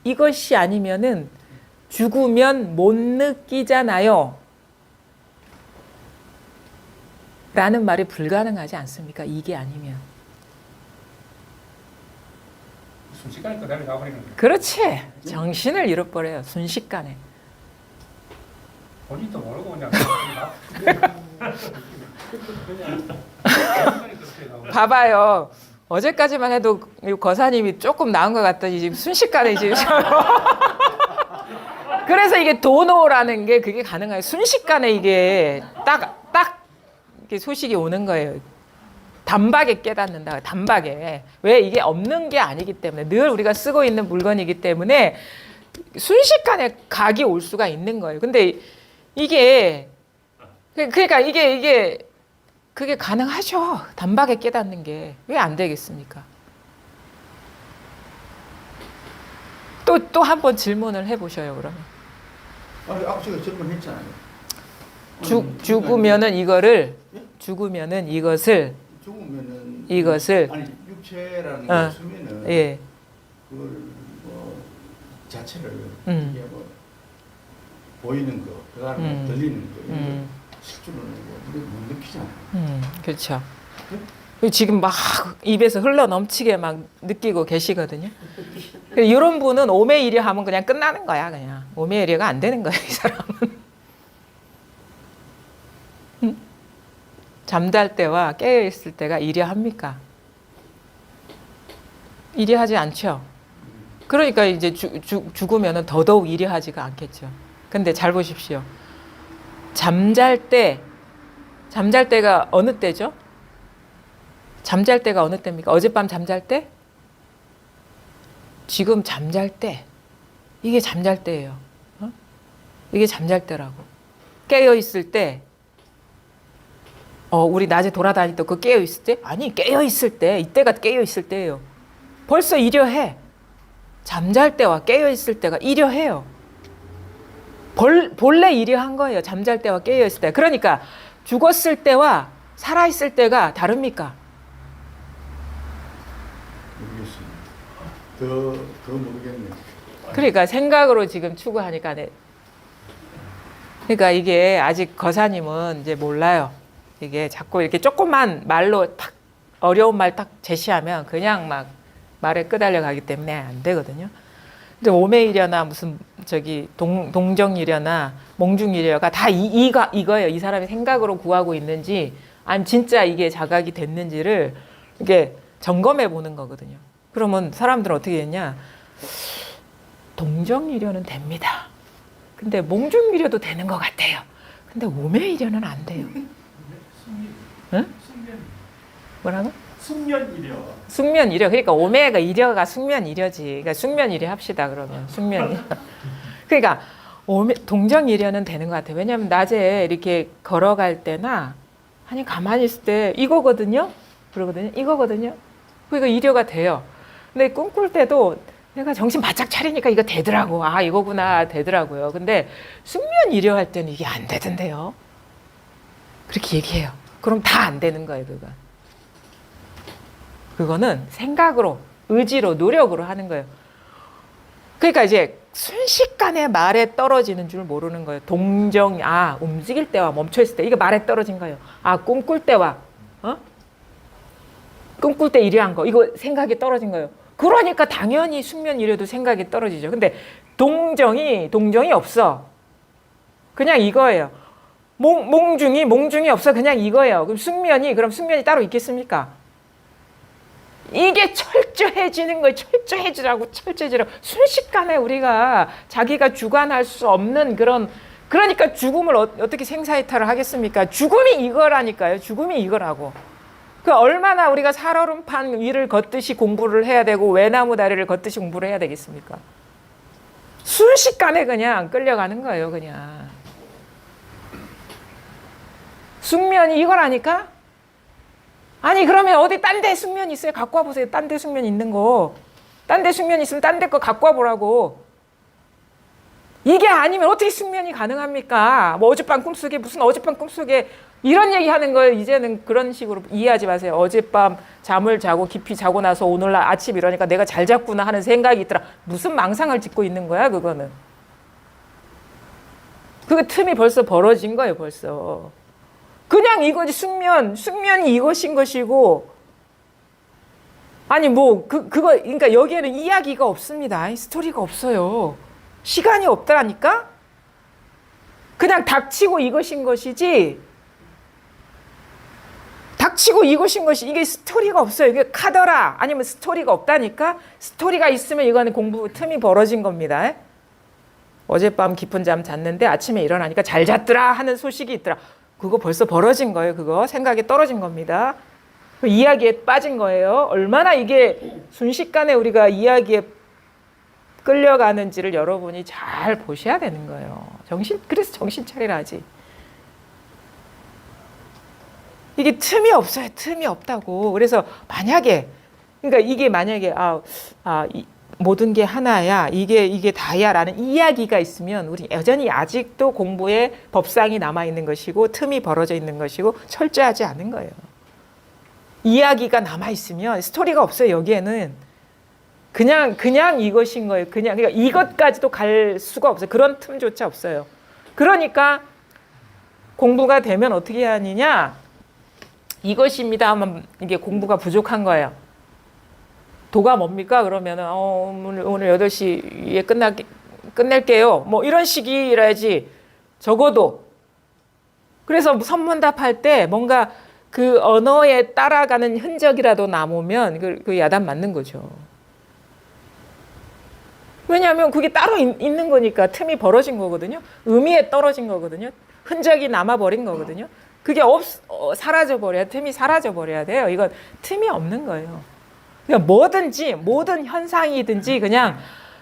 이것이 아니면은 죽으면 못 느끼잖아요. 라는 말이 불가능하지 않습니까? 이게 아니면. 순식간에 그다음에 나버리는 거예요. 그렇지. 정신을 잃어버려요. 순식간에. 본인도 모르고 그냥 봐봐요. 어제까지만 해도 이 거사님이 조금 나은 것 같더니 지금 순식간에 지금 그래서 이게 도노라는 게 그게 가능해요. 순식간에 이게 딱 이렇게 소식이 오는 거예요. 단박에 깨닫는다. 단박에. 왜 이게 없는 게 아니기 때문에 늘 우리가 쓰고 있는 물건이기 때문에 순식간에 각이 올 수가 있는 거예요. 근데 이게 그러니까 이게 그게 가능하죠. 단박에 깨닫는 게 왜 안 되겠습니까? 또 한 번 질문을 해보셔요. 그러면 아까 제가 질문했잖아요. 죽으면은 이것을 죽으면은 이것을 아니 육체라는 게 없으면은 예. 그걸 뭐 자체를 음. 이게 뭐 보이는 거, 그다음에 들리는 거 이런 거 실제로는 우리가 못 느끼잖아요. 그렇죠. 지금 막 입에서 흘러 넘치게 막 느끼고 계시거든요. 이런 분은 오메이려 하면 그냥 끝나는 거야. 그냥 오메이려가 안 되는 거야. 이 사람은. 잠잘 때와 깨어 있을 때가 이려합니까? 이려하지 않죠. 그러니까 이제 죽으면은 더더욱 이려하지가 않겠죠. 근데 잘 보십시오. 잠잘 때가 어느 때죠? 잠잘 때가 어느 때입니까? 어젯밤 잠잘 때? 지금 잠잘 때. 이게 잠잘 때예요. 이게 잠잘 때라고. 깨어 있을 때. 우리 낮에 돌아다닐 때 그 깨어 있을 때? 아니, 깨어 있을 때. 이때가 깨어 있을 때예요. 벌써 이려해. 잠잘 때와 깨어 있을 때가 이려해요. 본래 이려한 거예요. 잠잘 때와 깨어 있을 때. 그러니까 죽었을 때와 살아 있을 때가 다릅니까? 모르겠습니다. 더 모르겠네요. 그러니까 생각으로 지금 추구하니까 그러니까 이게 아직 거사님은 이제 몰라요. 이게 자꾸 이렇게 조그만 말로 탁 어려운 말 딱 제시하면 그냥 막 말에 끄달려 가기 때문에 안 되거든요. 근데 오매이려나 무슨 저기 동정이려나 몽중이려가 다 이거예요. 이 사람이 생각으로 구하고 있는지 아니면 진짜 이게 자각이 됐는지를 이게 점검해 보는 거거든요. 그러면 사람들은 어떻게 했냐? 동정이려는 됩니다. 근데 몽중이려도 되는 것 같아요. 근데 오매이려는 안 돼요. 응? 뭐라고? 숙면이려. 숙면이려. 그러니까 오메가 이려가 숙면이려지. 그러니까 숙면이려 합시다. 그러면 숙면이려. 그러니까 동정이려는 되는 것 같아요. 왜냐하면 낮에 이렇게 걸어갈 때나 아니 가만히 있을 때 이거거든요. 그러거든요. 이거거든요. 그러니까 이려가 돼요. 근데 꿈꿀 때도 내가 정신 바짝 차리니까 이거 되더라고. 아 이거구나 되더라고요. 근데 숙면이려 할 때는 이게 안 되던데요. 그렇게 얘기해요. 그럼 다 안 되는 거예요. 그거는 생각으로, 의지로, 노력으로 하는 거예요. 그러니까 이제 순식간에 말에 떨어지는 줄 모르는 거예요. 동정, 움직일 때와 멈춰있을 때, 이게 말에 떨어진 거예요. 꿈꿀 때와, 꿈꿀 때 이래한 거, 이거 생각이 떨어진 거예요. 그러니까 당연히 숙면 이래도 생각이 떨어지죠. 근데 동정이 없어. 그냥 이거예요. 몽중이 없어. 그냥 이거예요. 그럼 숙면이 따로 있겠습니까? 이게 철저해지는 거예요. 철저해지라고. 순식간에 우리가 자기가 주관할 수 없는 그러니까 죽음을 어떻게 생사이탈을 하겠습니까? 죽음이 이거라니까요. 죽음이 이거라고. 얼마나 우리가 살얼음판 위를 걷듯이 공부를 해야 되고 외나무 다리를 걷듯이 공부를 해야 되겠습니까? 순식간에 그냥 끌려가는 거예요. 그냥. 숙면이 이거라니까? 아니 그러면 어디 딴 데 숙면 있어요? 갖고 와보세요. 딴 데 숙면 있는 거. 딴 데 숙면 있으면 딴 데 거 갖고 와보라고. 이게 아니면 어떻게 숙면이 가능합니까? 뭐 어젯밤 꿈속에 무슨 어젯밤 꿈속에 이런 얘기 하는 거예요. 이제는 그런 식으로 이해하지 마세요. 어젯밤 잠을 자고 깊이 자고 나서 오늘날 아침 이러니까 내가 잘 잤구나 하는 생각이 있더라. 무슨 망상을 짓고 있는 거야 그거는. 그 틈이 벌써 벌어진 거예요 벌써. 그냥 이거지 숙면이 이것인 것이고 아니 그러니까 여기에는 이야기가 없습니다. 스토리가 없어요. 시간이 없다라니까? 그냥 닥치고 이것인 것이지 이게 스토리가 없어요. 이게 카더라 아니면 스토리가 없다니까? 스토리가 있으면 이거는 공부 틈이 벌어진 겁니다. 어젯밤 깊은 잠 잤는데 아침에 일어나니까 잘 잤더라 하는 소식이 있더라. 그거 벌써 벌어진 거예요. 그거 생각이 떨어진 겁니다. 그 이야기에 빠진 거예요. 얼마나 이게 순식간에 우리가 이야기에 끌려가는지를 여러분이 잘 보셔야 되는 거예요. 그래서 정신 차리라지. 이게 틈이 없어요. 틈이 없다고. 그래서 이게 만약에 모든 게 하나야, 이게 다야라는 이야기가 있으면 우리 여전히 아직도 공부에 법상이 남아 있는 것이고 틈이 벌어져 있는 것이고 철저하지 않은 거예요. 이야기가 남아 있으면 스토리가 없어요. 여기에는 그냥 이것인 거예요. 그러니까 이것까지도 갈 수가 없어요. 그런 틈조차 없어요. 그러니까 공부가 되면 어떻게 하느냐? 이것입니다 하면 이게 공부가 부족한 거예요. 도가 뭡니까? 그러면은 오늘 8시에 끝낼게요. 뭐 이런 식이라야지. 적어도. 그래서 선문답 할 때 뭔가 그 언어에 따라가는 흔적이라도 남으면 그 야단 맞는 거죠. 왜냐하면 그게 따로 있는 거니까 틈이 벌어진 거거든요. 의미에 떨어진 거거든요. 흔적이 남아버린 거거든요. 그게 사라져버려야 틈이 사라져버려야 돼요. 이건 틈이 없는 거예요. 그러니까 모든 현상이든지 그냥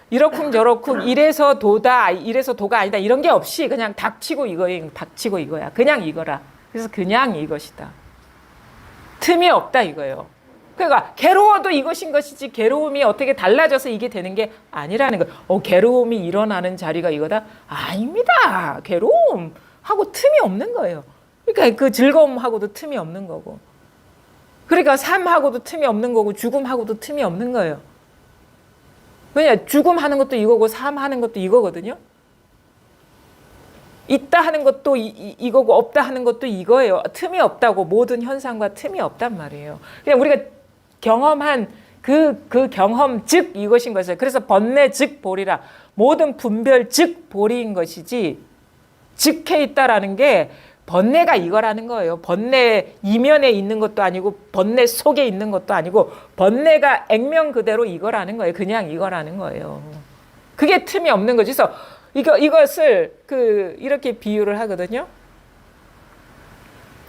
이러쿵저러쿵 이래서 도다 이래서 도가 아니다 이런 게 없이 그냥 닥치고 이거야. 그냥 이거라. 그래서 그냥 이것이다. 틈이 없다 이거예요. 그러니까 괴로워도 이것인 것이지 괴로움이 어떻게 달라져서 이게 되는 게 아니라는 거예요. 괴로움이 일어나는 자리가 이거다? 아닙니다. 괴로움하고 틈이 없는 거예요. 그러니까 그 즐거움하고도 틈이 없는 거고. 그러니까 삶하고도 틈이 없는 거고 죽음하고도 틈이 없는 거예요. 왜냐, 죽음 하는 것도 이거고 삶 하는 것도 이거거든요. 있다 하는 것도 이거고 없다 하는 것도 이거예요. 틈이 없다고. 모든 현상과 틈이 없단 말이에요. 그냥 우리가 경험한 그 경험 즉 이것인 것이에요. 그래서 번뇌 즉 보리라. 모든 분별 즉 보리인 것이지 즉해 있다라는 게 번뇌가 이거라는 거예요. 번뇌 이면에 있는 것도 아니고 번뇌 속에 있는 것도 아니고 번뇌가 액면 그대로 이거라는 거예요. 그냥 이거라는 거예요. 그게 틈이 없는 거지. 그래서 이것을 이렇게 비유를 하거든요.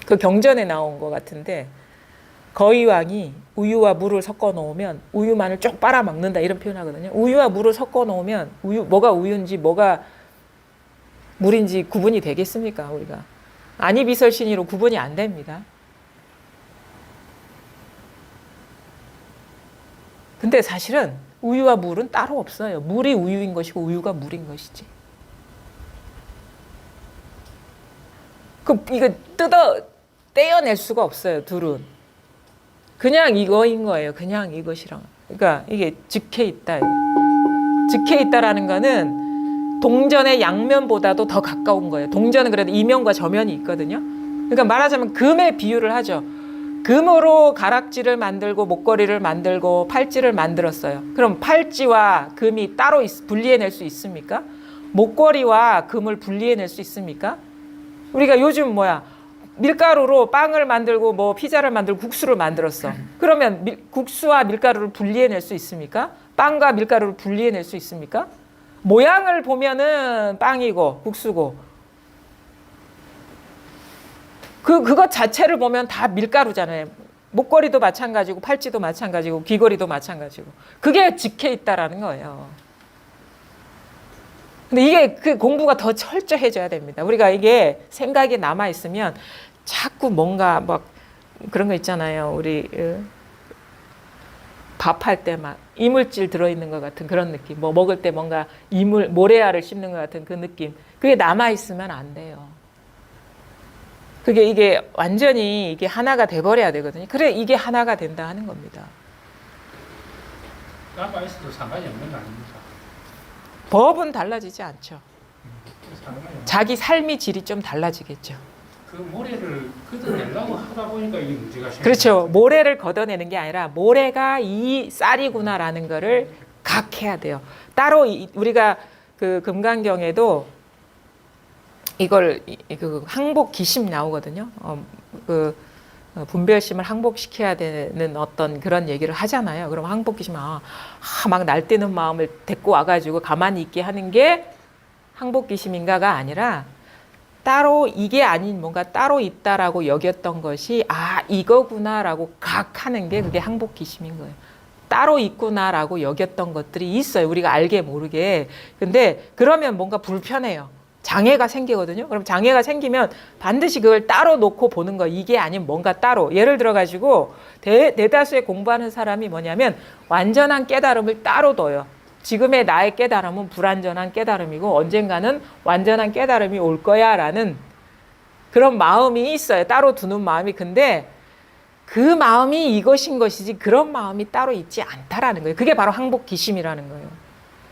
그 경전에 나온 것 같은데 거위왕이 우유와 물을 섞어 놓으면 우유만을 쭉 빨아먹는다 이런 표현하거든요. 우유와 물을 섞어 놓으면 뭐가 우유인지 뭐가 물인지 구분이 되겠습니까? 우리가 아니비설신이로 구분이 안 됩니다. 근데 사실은 우유와 물은 따로 없어요. 물이 우유인 것이고 우유가 물인 것이지. 이거 떼어낼 수가 없어요. 둘은 그냥 이거인 거예요. 그냥 이것이랑. 그러니까 이게 즉해 있다. 즉해 있다라는 거는 동전의 양면보다도 더 가까운 거예요. 동전은 그래도 이면과 저면이 있거든요. 그러니까 말하자면 금의 비유를 하죠. 금으로 가락지를 만들고 목걸이를 만들고 팔찌를 만들었어요. 그럼 팔찌와 금이 따로 분리해낼 수 있습니까? 목걸이와 금을 분리해낼 수 있습니까? 우리가 요즘 밀가루로 빵을 만들고 뭐 피자를 만들고 국수를 만들었어. 그러면 국수와 밀가루를 분리해낼 수 있습니까? 빵과 밀가루를 분리해낼 수 있습니까? 모양을 보면은 빵이고 국수고 그것 자체를 보면 다 밀가루잖아요. 목걸이도 마찬가지고 팔찌도 마찬가지고 귀걸이도 마찬가지고 그게 직해 있다라는 거예요. 근데 이게 그 공부가 더 철저해져야 됩니다. 우리가 이게 생각이 남아 있으면 자꾸 뭔가 막 그런 거 있잖아요. 우리 밥할 때 막 이물질 들어있는 것 같은 그런 느낌. 뭐 먹을 때 뭔가 모래알을 씹는 것 같은 그 느낌. 그게 남아 있으면 안 돼요. 이게 완전히 이게 하나가 돼버려야 되거든요. 그래 이게 하나가 된다 하는 겁니다. 남아 있어도 상관이 없는 거 아닙니까? 법은 달라지지 않죠. 상관이 없는 자기 삶의 질이 좀 달라지겠죠. 그 모래를 걷어내려고 하다 보니까 이 문제가 생겨요. 그렇죠. 모래를 걷어내는 게 아니라 모래가 이 쌀이구나라는 거를 각해야 돼요. 따로 우리가 그 금강경에도 이걸 그 항복 기심 나오거든요. 분별심을 항복시켜야 되는 어떤 그런 얘기를 하잖아요. 그럼 항복 기심 막 날뛰는 마음을 데리고 와가지고 가만히 있게 하는 게 항복 기심인가가 아니라 따로 이게 아닌 뭔가 따로 있다라고 여겼던 것이 이거구나라고 각하는 게 그게 항복 기심인 거예요. 따로 있구나라고 여겼던 것들이 있어요. 우리가 알게 모르게. 근데 그러면 뭔가 불편해요. 장애가 생기거든요. 그럼 장애가 생기면 반드시 그걸 따로 놓고 보는 거. 이게 아닌 뭔가 따로. 예를 들어 가지고 대다수의 공부하는 사람이 뭐냐면 완전한 깨달음을 따로 둬요. 지금의 나의 깨달음은 불완전한 깨달음이고 언젠가는 완전한 깨달음이 올 거야 라는 그런 마음이 있어요. 따로 두는 마음이. 근데 그 마음이 이것인 것이지 그런 마음이 따로 있지 않다라는 거예요. 그게 바로 항복기심이라는 거예요.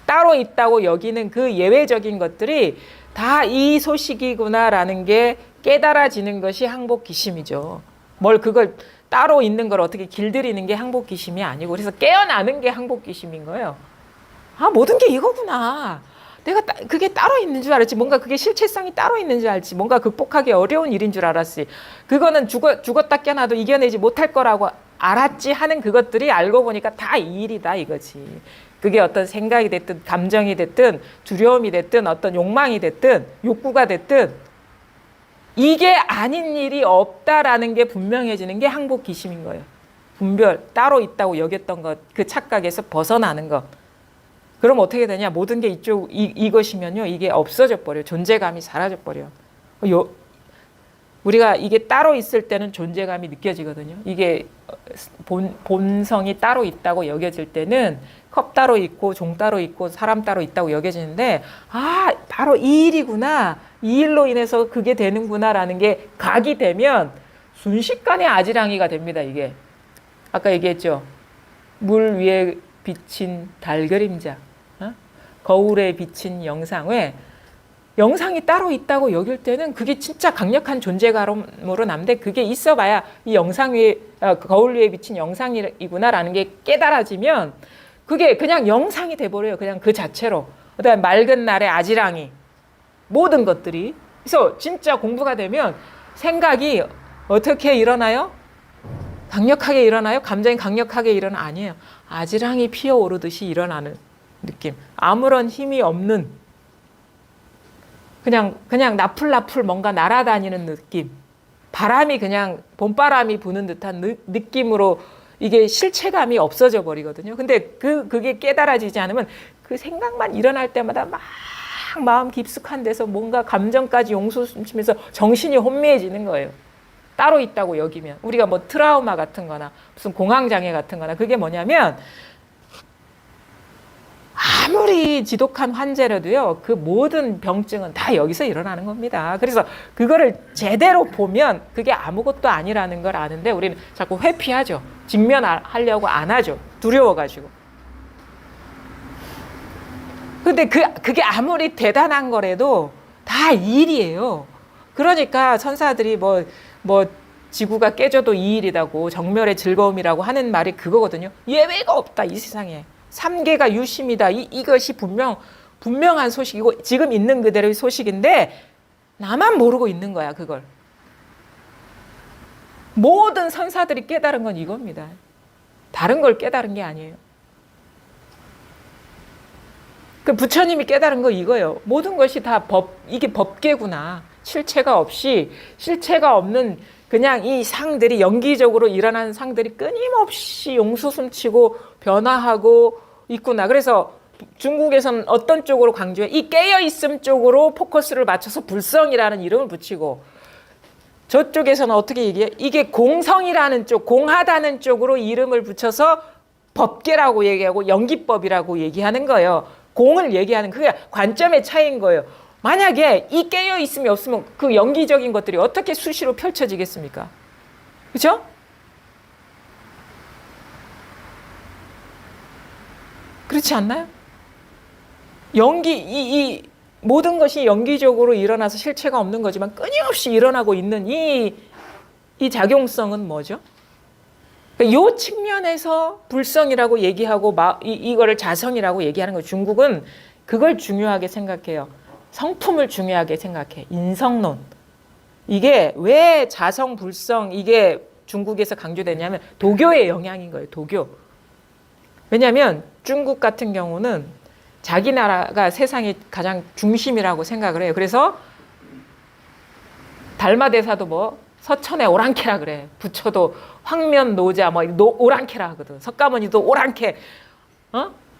따로 있다고 여기는 그 예외적인 것들이 다 이 소식이구나라는 게 깨달아지는 것이 항복기심이죠. 그걸 따로 있는 걸 어떻게 길들이는 게 항복기심이 아니고 그래서 깨어나는 게 항복기심인 거예요. 모든 게 이거구나. 내가 그게 따로 있는 줄 알았지. 뭔가 그게 실체성이 따로 있는 줄 알지. 뭔가 극복하기 어려운 일인 줄 알았지. 그거는 죽었다 깨어나도 이겨내지 못할 거라고 알았지 하는 그것들이 알고 보니까 다 이 일이다 이거지. 그게 어떤 생각이 됐든 감정이 됐든 두려움이 됐든 어떤 욕망이 됐든 욕구가 됐든 이게 아닌 일이 없다라는 게 분명해지는 게 항복기심인 거예요. 분별, 따로 있다고 여겼던 것, 그 착각에서 벗어나는 것. 그럼 어떻게 되냐? 모든 게 이것이면요. 이게 없어져 버려요. 존재감이 사라져 버려요. 우리가 이게 따로 있을 때는 존재감이 느껴지거든요. 이게 본성이 따로 있다고 여겨질 때는 컵 따로 있고 종 따로 있고 사람 따로 있다고 여겨지는데 바로 이 일이구나. 이 일로 인해서 그게 되는구나라는 게 각이 되면 순식간에 아지랑이가 됩니다. 이게 아까 얘기했죠. 물 위에 비친 달 그림자, 거울에 비친 영상. 왜? 영상이 따로 있다고 여길 때는 그게 진짜 강력한 존재감으로 남는데 그게 있어봐야 이 영상 위에 거울 위에 비친 영상이구나라는 게 깨달아지면 그게 그냥 영상이 돼버려요. 그냥 그 자체로. 그다음에 맑은 날의 아지랑이 모든 것들이. 그래서 진짜 공부가 되면 생각이 어떻게 일어나요? 강력하게 일어나요? 감정이 강력하게 일어나? 아니에요. 아지랑이 피어오르듯이 일어나는 느낌. 아무런 힘이 없는 그냥 나풀나풀 뭔가 날아다니는 느낌. 바람이 그냥 봄바람이 부는 듯한 느낌으로 이게 실체감이 없어져 버리거든요. 근데 그게 깨달아지지 않으면 그 생각만 일어날 때마다 막 마음 깊숙한 데서 뭔가 감정까지 용솟으면서 정신이 혼미해지는 거예요. 따로 있다고 여기면. 우리가 뭐 트라우마 같은 거나 무슨 공황장애 같은 거나 그게 뭐냐면 아무리 지독한 환자라도요, 그 모든 병증은 다 여기서 일어나는 겁니다. 그래서 그거를 제대로 보면 그게 아무것도 아니라는 걸 아는데 우리는 자꾸 회피하죠. 직면하려고 안 하죠. 두려워가지고. 근데 그게 아무리 대단한 거라도 다 일이에요. 그러니까 천사들이 뭐 지구가 깨져도 이 일이라고 정멸의 즐거움이라고 하는 말이 그거거든요. 예외가 없다, 이 세상에. 삼계가 유심이다. 이것이 분명한 소식이고 지금 있는 그대로의 소식인데 나만 모르고 있는 거야, 그걸. 모든 선사들이 깨달은 건 이겁니다. 다른 걸 깨달은 게 아니에요. 그 부처님이 깨달은 거 이거예요. 모든 것이 다 이게 법계구나. 실체가 없는 그냥 이 상들이 연기적으로 일어나는 상들이 끊임없이 용수숨치고 변화하고 있구나. 그래서 중국에서는 어떤 쪽으로 강조해? 이 깨어있음 쪽으로 포커스를 맞춰서 불성이라는 이름을 붙이고 저쪽에서는 어떻게 얘기해? 이게 공성이라는 쪽, 공하다는 쪽으로 이름을 붙여서 법계라고 얘기하고 연기법이라고 얘기하는 거예요. 공을 얘기하는 그게 관점의 차이인 거예요. 만약에 이 깨어있음이 없으면 그 연기적인 것들이 어떻게 수시로 펼쳐지겠습니까? 그렇죠? 그렇지 않나요? 이 모든 것이 연기적으로 일어나서 실체가 없는 거지만 끊임없이 일어나고 있는 이 작용성은 뭐죠? 이 측면에서 불성이라고 얘기하고 이거를 자성이라고 얘기하는 거예요. 중국은 그걸 중요하게 생각해요. 성품을 중요하게 생각해. 인성론. 이게 왜 자성, 불성 이게 중국에서 강조되냐면 도교의 영향인 거예요. 도교. 왜냐하면 중국 같은 경우는 자기 나라가 세상의 가장 중심이라고 생각을 해요. 그래서 달마대사도 뭐 서천에 오랑캐라 그래. 부처도 황면노자 뭐 오랑캐라 하거든. 석가모니도 오랑캐.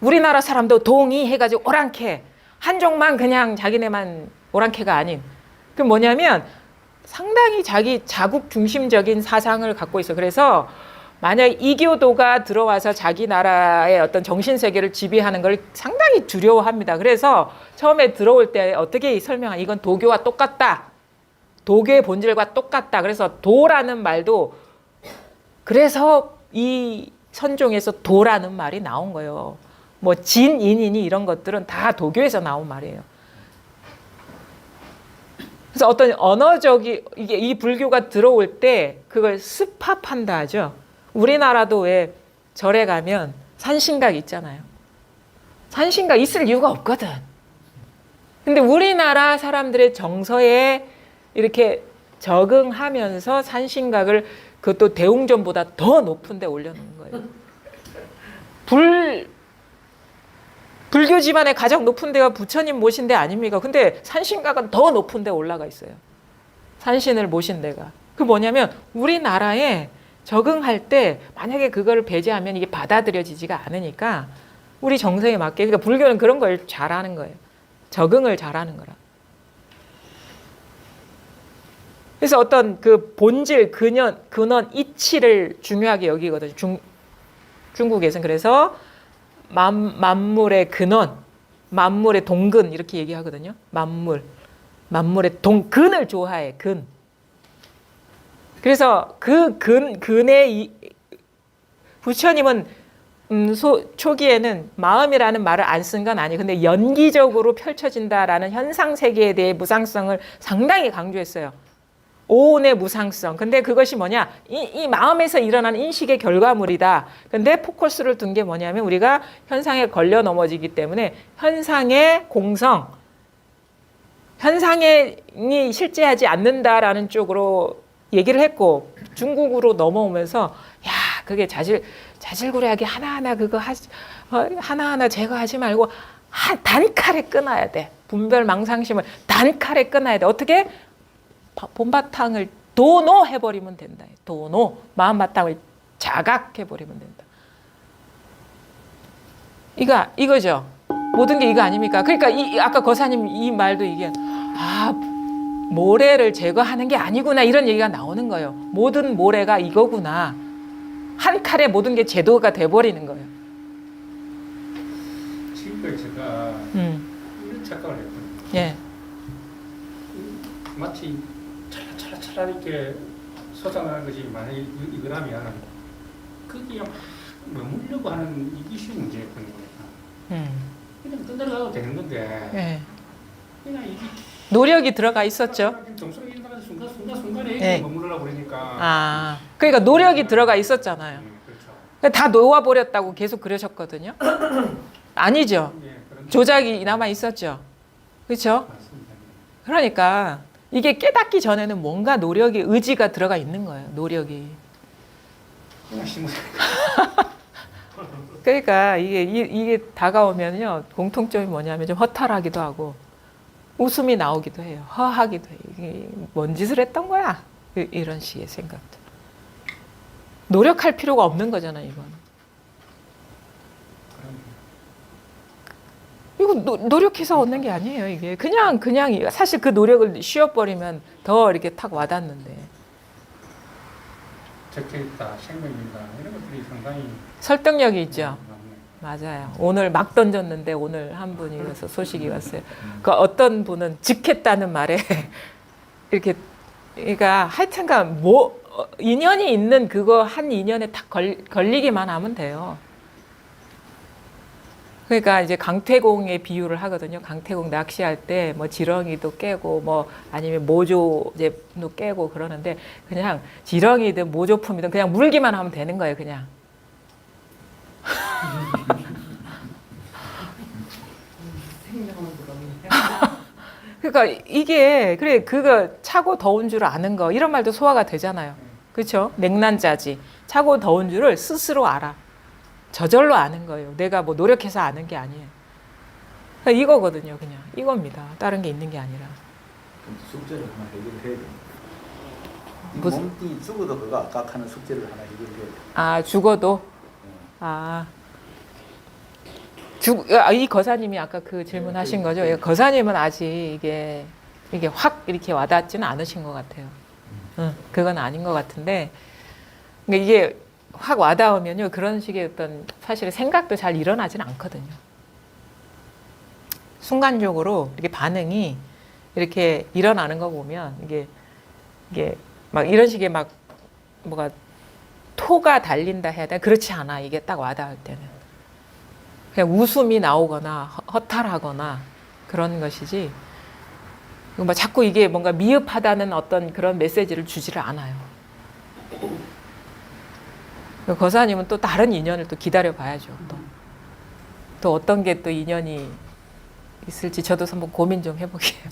우리나라 사람도 동의해가지고 오랑캐. 한족만 그냥 자기네만 오랑캐가 아닌. 그 뭐냐면 상당히 자기 자국 중심적인 사상을 갖고 있어. 그래서 만약 이교도가 들어와서 자기 나라의 어떤 정신세계를 지배하는 걸 상당히 두려워합니다. 그래서 처음에 들어올 때 어떻게 설명한 이건 도교와 똑같다. 도교의 본질과 똑같다. 그래서 도라는 말도 그래서 이 선종에서 도라는 말이 나온 거예요. 뭐 진인이니 이런 것들은 다 도교에서 나온 말이에요. 그래서 어떤 언어적이 이게 이 불교가 들어올 때 그걸 습합한다 하죠. 우리나라도 왜 절에 가면 산신각 있잖아요. 산신각 있을 이유가 없거든. 근데 우리나라 사람들의 정서에 이렇게 적응하면서 산신각을 그것도 대웅전보다 더 높은 데 올려놓는 거예요. 불교 집안의 가장 높은 데가 부처님 모신 데 아닙니까? 근데 산신각은 더 높은 데 올라가 있어요. 산신을 모신 데가. 그 뭐냐면 우리나라에 적응할 때 만약에 그걸 배제하면 이게 받아들여지지가 않으니까 우리 정서에 맞게. 그러니까 불교는 그런 걸 잘하는 거예요. 적응을 잘하는 거라. 그래서 어떤 그 본질, 근원, 이치를 중요하게 여기거든요. 중국에서는. 그래서 만물의 근원, 만물의 동근 이렇게 얘기하거든요. 만물의 근을 좋아해. 근. 그래서 그 근의 부처님은 초기에는 마음이라는 말을 안 쓴 건 아니에요. 근데 연기적으로 펼쳐진다라는 현상 세계에 대해 무상성을 상당히 강조했어요. 오온의 무상성. 근데 그것이 뭐냐? 이 마음에서 일어나는 인식의 결과물이다. 근데 포커스를 둔 게 뭐냐면 우리가 현상에 걸려 넘어지기 때문에 현상의 공성, 현상이 실제하지 않는다라는 쪽으로 얘기를 했고 중국으로 넘어오면서 야 그게 자질구레하게 하나하나 하나하나 제거하지 말고 단칼에 끊어야 돼. 분별 망상심을 단칼에 끊어야 돼. 어떻게? 본바탕을 도노 해버리면 된다. 도노 마음바탕을 자각해버리면 된다. 이거죠. 모든 게 이거 아닙니까? 그러니까 아까 거사님 이 말도 이게 모래를 제거하는 게 아니구나 이런 얘기가 나오는 거예요. 모든 모래가 이거구나. 한 칼에 모든 게 제도가 돼버리는 거예요. 지금까지 제가 이런 착각을 했거든요. 예. 마치 찰랄 이렇게 솟아나는 것이 만약에 이거라면 거기에 막 머물려고 하는 이게 쉬운 문제였던 거니까 그냥 끝내려가도 되는 건데 예. 그냥 이게 노력이 들어가 있었죠. 정성이 일어나는 순간에 네. 머무르려고 그러니까 그러니까 노력이 들어가 있었잖아요. 그렇죠. 다 놓아버렸다고 계속 그러셨거든요. 아니죠. 그런 조작이 남아 있었죠. 그렇죠? 맞습니다. 그러니까 이게 깨닫기 전에는 뭔가 노력이 의지가 들어가 있는 거예요. 노력이. 그냥 심으세요. 그러니까 이게 다가오면요 공통점이 뭐냐면 좀 허탈하기도 하고 웃음이 나오기도 해요. 허하기도 해요. 이게 뭔 짓을 했던 거야? 이런 식의 생각들. 노력할 필요가 없는 거잖아요, 이건. 이거 노력해서 얻는 게 아니에요, 이게. 그냥 사실 그 노력을 쉬어버리면 더 이렇게 탁 와닿는데. 적혀있다, 생명이다 이런 것들이 상당히 설득력이 있죠. 맞네. 맞아요. 오늘 막 던졌는데 오늘 한 분이 와서 소식이 왔어요. 그 어떤 분은 직했다는 말에 이렇게 그러니까 하여튼간 인연이 있는 그거 한 인연에 딱 걸리기만 하면 돼요. 그러니까 이제 강태공의 비유를 하거든요. 강태공 낚시할 때 뭐 지렁이도 깨고 뭐 아니면 모조제도 깨고 그러는데 그냥 지렁이든 모조품이든 그냥 물기만 하면 되는 거예요. 그냥. 생명은 그러면 그러니까 이게 그래 그거 차고 더운 줄 아는 거 이런 말도 소화가 되잖아요. 그렇죠? 냉난자지. 차고 더운 줄을 스스로 알아. 저절로 아는 거예요. 내가 뭐 노력해서 아는 게 아니에요. 그러니까 이거거든요. 그냥 이겁니다. 다른 게 있는 게 아니라. 숙제를 하나 해결해야 돼. 무슨- 몸뚱이 죽어도 그거 악각하는 숙제를 하나 해결해야 돼. 죽어도 이 거사님이 아까 그 질문하신 거죠. 예, 거사님은 아직 이게 확 이렇게 와닿지는 않으신 것 같아요. 그건 아닌 것 같은데, 그러니까 이게 확 와닿으면요 그런 식의 어떤 사실 생각도 잘 일어나지는 않거든요. 순간적으로 이렇게 반응이 이렇게 일어나는 거 보면 이게 막 이런 식의 막 뭐가 토가 달린다 해야 돼. 그렇지 않아. 이게 딱 와닿을 때는. 그냥 웃음이 나오거나 허탈하거나 그런 것이지. 뭐 자꾸 이게 뭔가 미흡하다는 어떤 그런 메시지를 주지를 않아요. 거사님은 또 다른 인연을 또 기다려 봐야죠. 또 어떤 게 또 인연이 있을지 저도 한번 고민 좀 해보게요.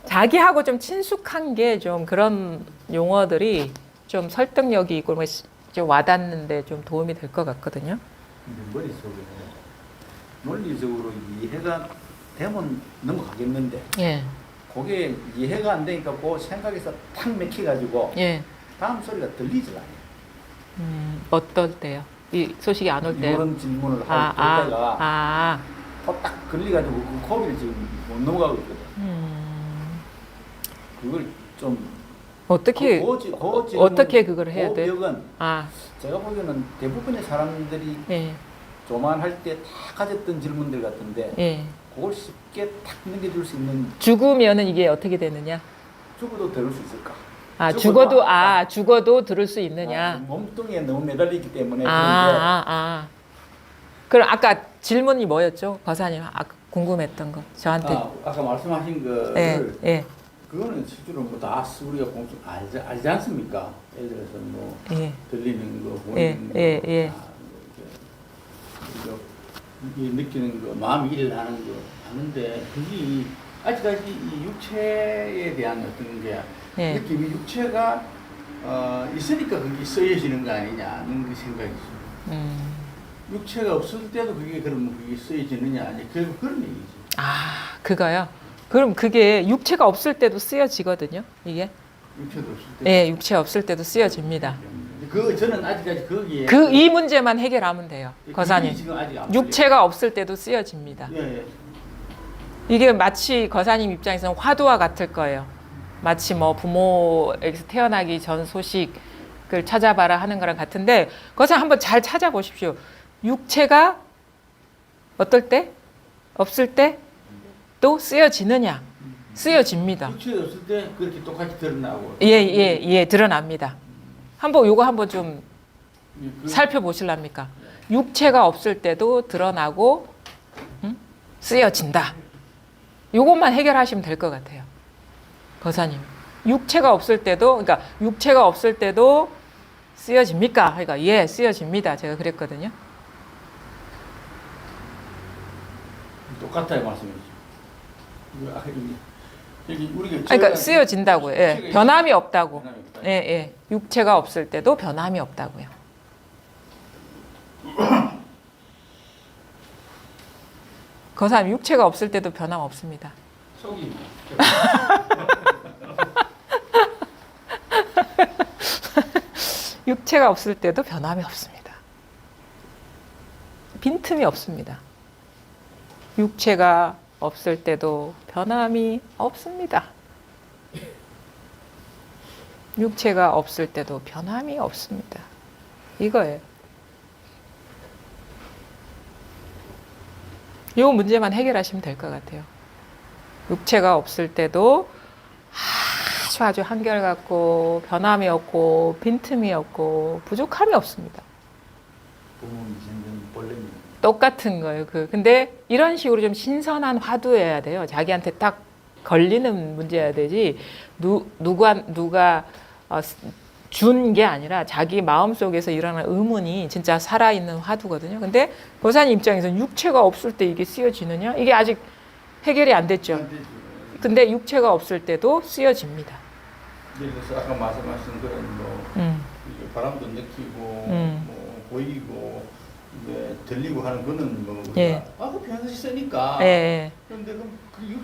자기하고 좀 친숙한 게 좀 그런 용어들이 좀 설득력이 있고 좀 와닿는데 좀 도움이 될 것 같거든요. 근데 머릿속에 논리적으로 이해가 되면 넘어가겠는데 예, 그게 이해가 안 되니까 그 생각에서 탁 막혀가지고 예. 다음 소리가 들리질 않아요. 어떨 때요? 이 소식이 안 올 때요? 이런 질문을 할 때가 딱 걸려가지고 그 고비를 지금 못 넘어가고 있거든. 그걸 좀 어떻게 어떻게 그걸 해야 돼? 벽은 제가 보기에는 대부분의 사람들이 예, 조만할 때 다 가졌던 질문들 같은데 예. 그걸 쉽게 탁 넘겨줄 수 있는 죽으면은 이게 어떻게 되느냐? 죽어도 들을 수 있을까? 죽어도 들을 수 있느냐. 몸뚱이에 너무 매달리기 때문에 그럼 아까 질문이 뭐였죠, 거사님? 아까 궁금했던 거 저한테. 아까 말씀하신 거를 예, 예, 그거는 실제로 뭐다 우리가 공통 알지 않습니까? 예를 들어서 뭐 예, 들리는 거, 예, 보이는 거, 예, 예. 이렇게 느끼는 거, 마음이 일하는 거 하는데 그게 아직까지 이 육체에 대한 어떤 게 예. 느낌이 육체가 있으니까 그게 쓰여지는 거 아니냐는 그 생각이 있어요. 육체가 없을 때도 그러면 그게 쓰여지느냐 아니 결국 그런 얘기지. 그거요. 그럼 그게 육체가 없을 때도 쓰여지거든요. 이게. 육체도 없을 때. 예, 육체 없을 때도 쓰여집니다. 저는 아직까지 거기에 이 문제만 해결하면 돼요, 거사님. 지금 아직 안 육체가 없을 때도 쓰여집니다. 예. 이게 마치 거사님 입장에서는 화두와 같을 거예요. 마치 뭐 부모에게서 태어나기 전 소식을 찾아봐라 하는 거랑 같은데, 거사님 한번 잘 찾아보십시오. 육체가 어떨 때? 없을 때? 또 쓰여지느냐? 쓰여집니다. 육체가 없을 때 그렇게 똑같이 드러나고. 예, 드러납니다. 요거 한번 좀 살펴보실랍니까? 육체가 없을 때도 드러나고, 쓰여진다. 요것만 해결하시면 될 것 같아요, 거사님. 육체가 없을 때도 쓰여집니까? 그러니까 예, 쓰여집니다. 제가 그랬거든요. 똑같아요 말씀이죠. 우리가 그러니까 쓰여진다고요. 예, 육체가 변함이 없다고. 변함이 없다. 예. 육체가 없을 때도 변함이 없다고요. 거사님, 육체가 없을 때도 변함 없습니다. 속이 육체가 없을 때도 변함이 없습니다. 빈틈이 없습니다. 육체가 없을 때도 변함이 없습니다. 육체가 없을 때도 변함이 없습니다. 이거예요. 이 문제만 해결하시면 될 것 같아요. 육체가 없을 때도 아주 한결같고 변함이 없고 빈틈이 없고 부족함이 없습니다. 똑같은 거예요. 근데 이런 식으로 좀 신선한 화두여야 돼요. 자기한테 딱 걸리는 문제여야 되지. 누가 준 게 아니라 자기 마음속에서 일어나는 의문이 진짜 살아있는 화두거든요. 근데 거사님 입장에서는 육체가 없을 때 이게 쓰여지느냐? 이게 아직 해결이 안 됐죠. 근데 육체가 없을 때도 쓰여집니다. 그래서 아까 말씀하신 그런 뭐 이게 바람도 느끼고 뭐 보이고 들리고 하는 거는 뭐 예. 그 변화시 쓰니까. 예. 그런데 그럼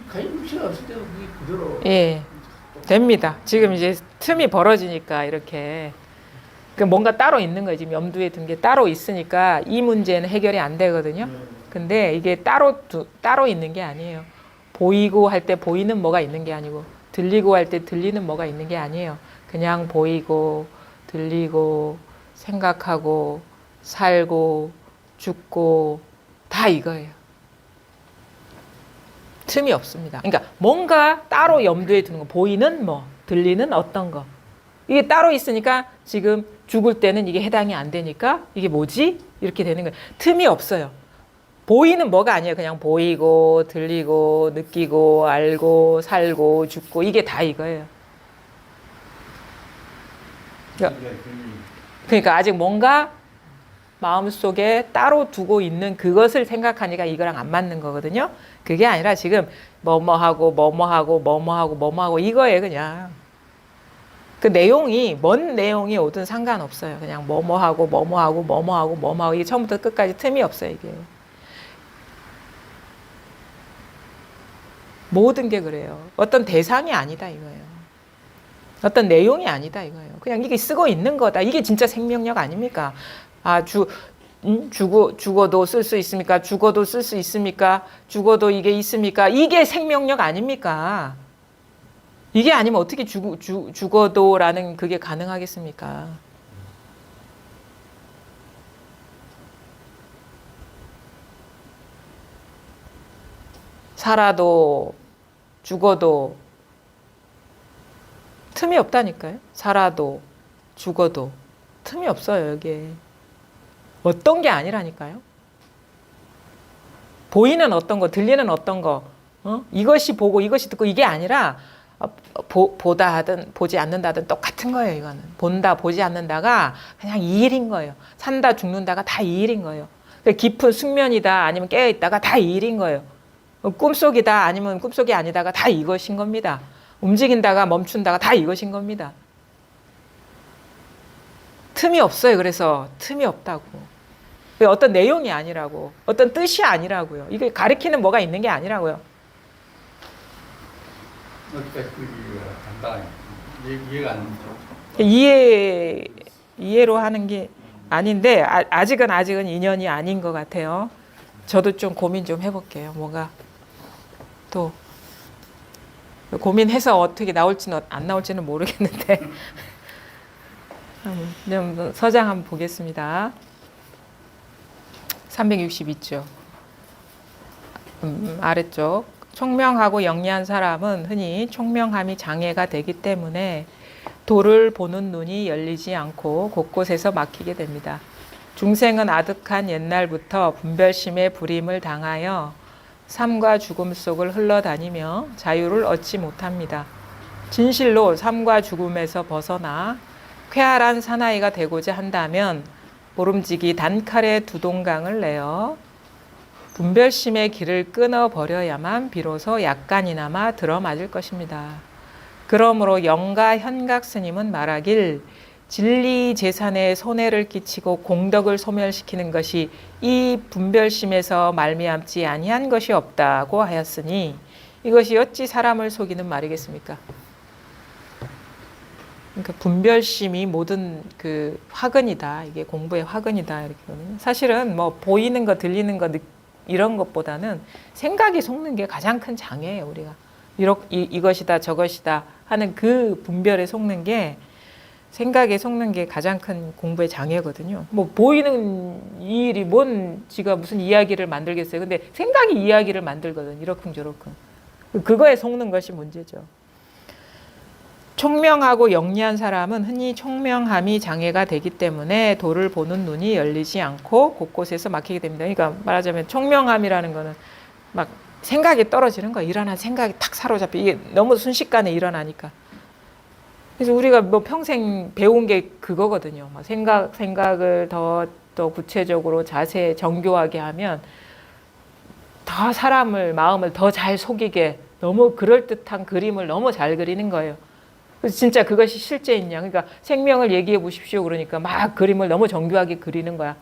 가입 육체가 없을 때도 그게 그대로. 예. 됩니다. 지금 이제 틈이 벌어지니까 이렇게 뭔가 따로 있는 거예요. 지금 염두에 둔 게 따로 있으니까 이 문제는 해결이 안 되거든요. 근데 이게 따로 있는 게 아니에요. 보이고 할 때 보이는 뭐가 있는 게 아니고 들리고 할 때 들리는 뭐가 있는 게 아니에요. 그냥 보이고 들리고 생각하고 살고 죽고 다 이거예요. 틈이 없습니다. 그러니까 뭔가 따로 염두에 두는 거, 보이는 뭐, 들리는 어떤 거. 이게 따로 있으니까 지금 죽을 때는 이게 해당이 안 되니까 이게 뭐지? 이렇게 되는 거예요. 틈이 없어요. 보이는 뭐가 아니에요. 그냥 보이고 들리고 느끼고 알고 살고 죽고 이게 다 이거예요. 그러니까 아직 뭔가 마음속에 따로 두고 있는 그것을 생각하니까 이거랑 안 맞는 거거든요. 그게 아니라 지금 뭐뭐하고 이거예요. 그냥 그 내용이 뭔 내용이 오든 상관없어요. 그냥 뭐뭐하고 이게 처음부터 끝까지 틈이 없어요. 이게 모든 게 그래요. 어떤 대상이 아니다 이거예요. 어떤 내용이 아니다 이거예요. 그냥 이게 쓰고 있는 거다. 이게 진짜 생명력 아닙니까? 죽어도 쓸 수 있습니까? 죽어도 쓸 수 있습니까? 죽어도 이게 있습니까? 이게 생명력 아닙니까? 이게 아니면 어떻게 죽어도라는 그게 가능하겠습니까? 살아도 죽어도 틈이 없다니까요. 살아도 죽어도 틈이 없어요. 여기에. 어떤 게 아니라니까요. 보이는 어떤 거, 들리는 어떤 거, 이것이 보고 이것이 듣고 이게 아니라 보다 하든 보지 않는다든 똑같은 거예요. 이거는 본다 보지 않는다가 그냥 이 일인 거예요. 산다 죽는다가 다 이 일인 거예요. 깊은 숙면이다 아니면 깨어 있다가 다 이 일인 거예요. 꿈속이다 아니면 꿈속이 아니다가 다 이것인 겁니다. 움직인다가 멈춘다가 다 이것인 겁니다. 틈이 없어요. 그래서 틈이 없다고. 어떤 내용이 아니라고, 어떤 뜻이 아니라고요. 이게 가리키는 뭐가 있는 게 아니라고요. 어디까지 그 이해가 간단해. 이해가 안 되죠. 이해로 하는 게 아닌데 아직은 인연이 아닌 것 같아요. 저도 좀 고민 좀 해볼게요. 뭔가 또 고민해서 어떻게 나올지는 안 나올지는 모르겠는데 서장 한번 보겠습니다. 362쪽 아래쪽 총명하고 영리한 사람은 흔히 총명함이 장애가 되기 때문에 도를 보는 눈이 열리지 않고 곳곳에서 막히게 됩니다. 중생은 아득한 옛날부터 분별심에 불임을 당하여 삶과 죽음 속을 흘러다니며 자유를 얻지 못합니다. 진실로 삶과 죽음에서 벗어나 쾌활한 사나이가 되고자 한다면 모름지기 단칼에 두 동강을 내어 분별심의 길을 끊어버려야만 비로소 약간이나마 들어맞을 것입니다. 그러므로 영가 현각 스님은 말하길 진리 재산에 손해를 끼치고 공덕을 소멸시키는 것이 이 분별심에서 말미암지 아니한 것이 없다고 하였으니 이것이 어찌 사람을 속이는 말이겠습니까? 그러니까 분별심이 모든 그 화근이다. 이게 공부의 화근이다. 이렇게 보면 사실은 뭐 보이는 거, 들리는 거 이런 것보다는 생각이 속는 게 가장 큰 장애예요. 우리가 이것이다, 저것이다 하는 그 분별에 속는 게 생각에 속는 게 가장 큰 공부의 장애거든요. 뭐 보이는 이 일이 뭔 지가 무슨 이야기를 만들겠어요. 근데 생각이 이야기를 만들거든. 이러쿵저러쿵. 그거에 속는 것이 문제죠. 총명하고 영리한 사람은 흔히 총명함이 장애가 되기 때문에 도를 보는 눈이 열리지 않고 곳곳에서 막히게 됩니다. 그러니까 말하자면 총명함이라는 거는 막 생각이 떨어지는 거야. 일어난 생각이 탁 사로잡혀. 이게 너무 순식간에 일어나니까. 그래서 우리가 뭐 평생 배운 게 그거거든요. 막 생각을 더 구체적으로 자세히 정교하게 하면 더 사람을 마음을 더 잘 속이게 너무 그럴듯한 그림을 너무 잘 그리는 거예요. 그래서 진짜 그것이 실제있냐. 그러니까 생명을 얘기해 보십시오. 그러니까 막 그림을 너무 정교하게 그리는 거야.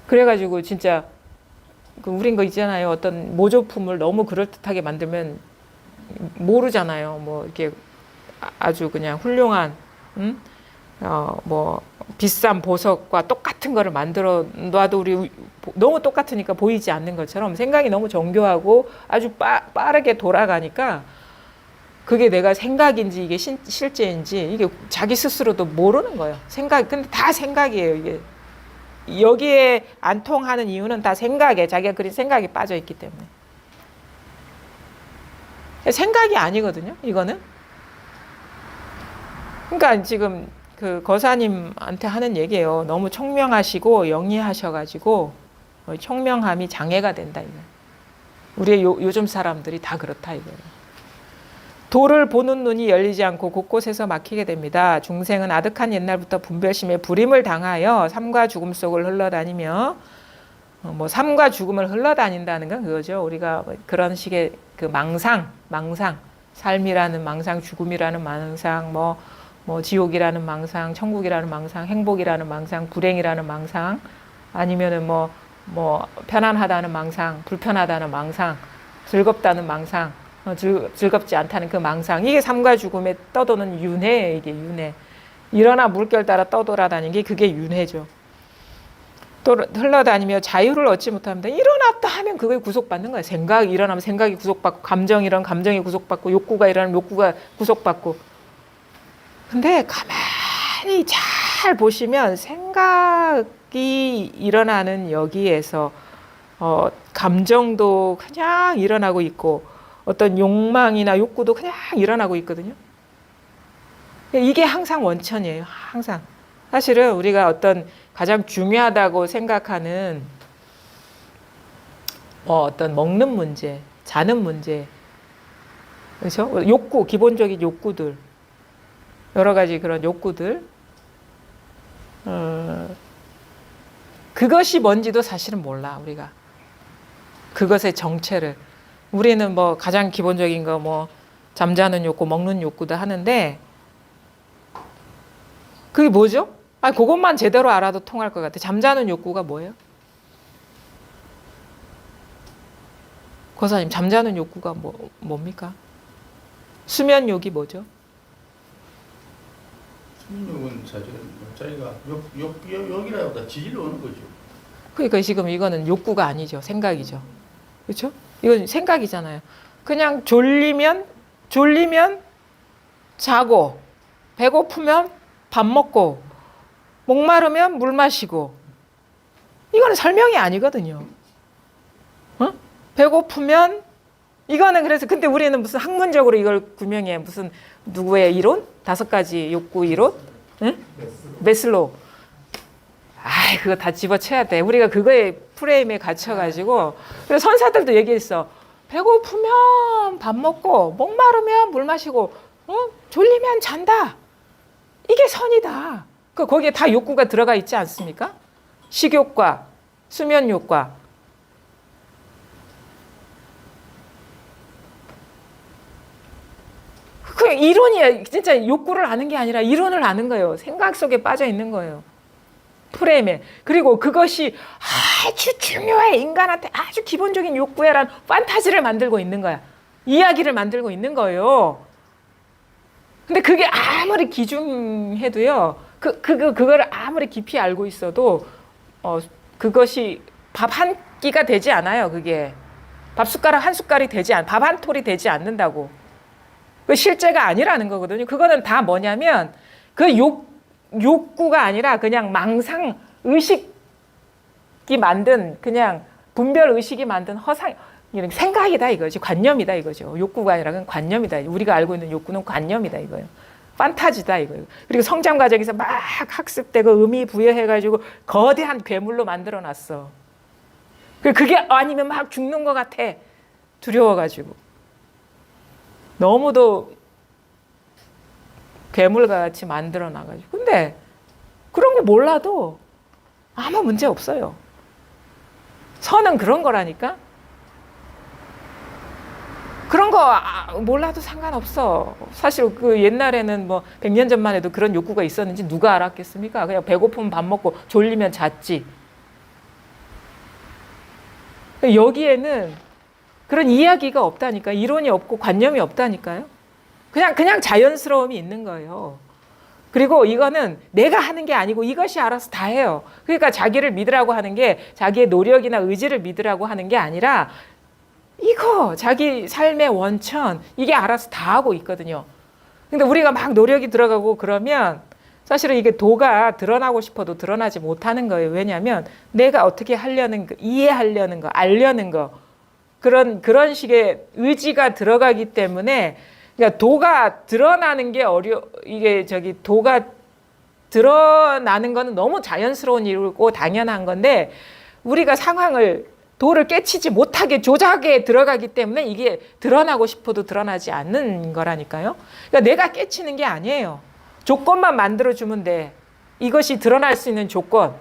그래가지고 진짜 우린 거 있잖아요. 어떤 모조품을 너무 그럴듯하게 만들면 모르잖아요. 뭐 이렇게 아주 그냥 훌륭한 뭐 비싼 보석과 똑같은 거를 만들어 놔도 우리 너무 똑같으니까 보이지 않는 것처럼 생각이 너무 정교하고 아주 빠르게 돌아가니까 그게 내가 생각인지 이게 실제인지 이게 자기 스스로도 모르는 거예요. 근데 다 생각이에요. 이게 여기에 안 통하는 이유는 다 생각에 자기가 그린 생각이 빠져 있기 때문에 생각이 아니거든요. 이거는. 그러니까 지금 그 거사님한테 하는 얘기예요. 너무 총명하시고 영리하셔가지고 총명함이 장애가 된다 이거. 우리의 요즘 사람들이 다 그렇다 이거예요. 도를 보는 눈이 열리지 않고 곳곳에서 막히게 됩니다. 중생은 아득한 옛날부터 분별심에 불임을 당하여 삶과 죽음 속을 흘러다니며 뭐 삶과 죽음을 흘러다닌다는 건 그거죠. 우리가 그런 식의 그 망상, 삶이라는 망상, 죽음이라는 망상, 뭐 지옥이라는 망상, 천국이라는 망상, 행복이라는 망상, 불행이라는 망상, 아니면은 뭐 편안하다는 망상, 불편하다는 망상, 즐겁다는 망상, 즐겁지 않다는 그 망상. 이게 삶과 죽음에 떠도는 윤회예요. 이게 윤회. 일어나 물결 따라 떠돌아다니는 게 그게 윤회죠. 또 흘러다니며 자유를 얻지 못합니다. 일어났다 하면 그게 구속받는 거예요. 생각이 일어나면 생각이 구속받고, 감정이 일어나면 감정이 구속받고, 욕구가 일어나면 욕구가 구속받고. 근데 가만히 잘 보시면 생각이 일어나는 여기에서 감정도 그냥 일어나고 있고 어떤 욕망이나 욕구도 그냥 일어나고 있거든요. 이게 항상 원천이에요. 항상. 사실은 우리가 어떤 가장 중요하다고 생각하는 어떤 먹는 문제, 자는 문제, 그렇죠? 욕구, 기본적인 욕구들, 여러 가지 그런 욕구들, 그것이 뭔지도 사실은 몰라 우리가. 그것의 정체를. 우리는 뭐 가장 기본적인 거 뭐 잠자는 욕구, 먹는 욕구도 하는데 그게 뭐죠? 아, 그것만 제대로 알아도 통할 것 같아. 잠자는 욕구가 뭐예요? 고사님, 잠자는 욕구가 뭡니까? 수면욕이 뭐죠? 수면욕은 사실은 자기가 욕이라보다 지지를 오는 거죠. 그러니까 지금 이거는 욕구가 아니죠. 생각이죠. 그렇죠? 이건 생각이잖아요. 그냥 졸리면 자고, 배고프면 밥 먹고, 목마르면 물 마시고. 이거는 설명이 아니거든요. 어? 배고프면 이거는 그래서 근데 우리는 무슨 학문적으로 이걸 구명해. 무슨 누구의 이론? 5가지 욕구 이론? 응? 메슬로우. 아이, 그거 다 집어쳐야 돼. 우리가 그거에 프레임에 갇혀가지고. 그래서 선사들도 얘기했어. 배고프면 밥 먹고, 목마르면 물 마시고, 졸리면 잔다. 이게 선이다. 거기에 다 욕구가 들어가 있지 않습니까? 식욕과, 수면욕과. 그 이론이야. 진짜 욕구를 아는 게 아니라 이론을 아는 거예요. 생각 속에 빠져 있는 거예요. 프레임에. 그리고 그것이 아주 중요해. 인간한테 아주 기본적인 욕구야라는 판타지를 만들고 있는 거야. 이야기를 만들고 있는 거예요. 근데 그게 아무리 기중해도요. 그거를 아무리 깊이 알고 있어도 그것이 밥 한 끼가 되지 않아요. 그게. 밥 숟가락 한 숟갈이 되지 밥 한 톨이 되지 않는다고. 그 실제가 아니라는 거거든요. 그거는 다 뭐냐면 그 욕구가 아니라 그냥 망상 의식이 만든 그냥 분별 의식이 만든 허상 생각이다 이거지. 관념이다 이거죠. 욕구가 아니라 그건 관념이다. 우리가 알고 있는 욕구는 관념이다 이거예요. 판타지다 이거예요. 그리고 성장 과정에서 막 학습되고 의미 부여해가지고 거대한 괴물로 만들어놨어. 그게 아니면 막 죽는 것 같아. 두려워가지고. 너무도 괴물같이 만들어놔가지고. 근데 그런 게 몰라도 아무 문제 없어요. 선은 그런 거라니까. 그런 거 몰라도 상관없어. 사실 그 옛날에는 뭐 100년 전만 해도 그런 욕구가 있었는지 누가 알았겠습니까? 그냥 배고프면 밥 먹고 졸리면 잤지. 여기에는 그런 이야기가 없다니까. 이론이 없고 관념이 없다니까요. 그냥 자연스러움이 있는 거예요. 그리고 이거는 내가 하는 게 아니고 이것이 알아서 다 해요. 그러니까 자기를 믿으라고 하는 게 자기의 노력이나 의지를 믿으라고 하는 게 아니라 이거 자기 삶의 원천 이게 알아서 다 하고 있거든요. 근데 우리가 막 노력이 들어가고 그러면 사실은 이게 도가 드러나고 싶어도 드러나지 못하는 거예요. 왜냐하면 내가 어떻게 하려는 거, 이해하려는 거, 알려는 거 그런 식의 의지가 들어가기 때문에 그러니까 도가 드러나는 게 이게 도가 드러나는 거는 너무 자연스러운 일이고 당연한 건데 우리가 도를 깨치지 못하게 조작에 들어가기 때문에 이게 드러나고 싶어도 드러나지 않는 거라니까요. 그러니까 내가 깨치는 게 아니에요. 조건만 만들어주면 돼. 이것이 드러날 수 있는 조건.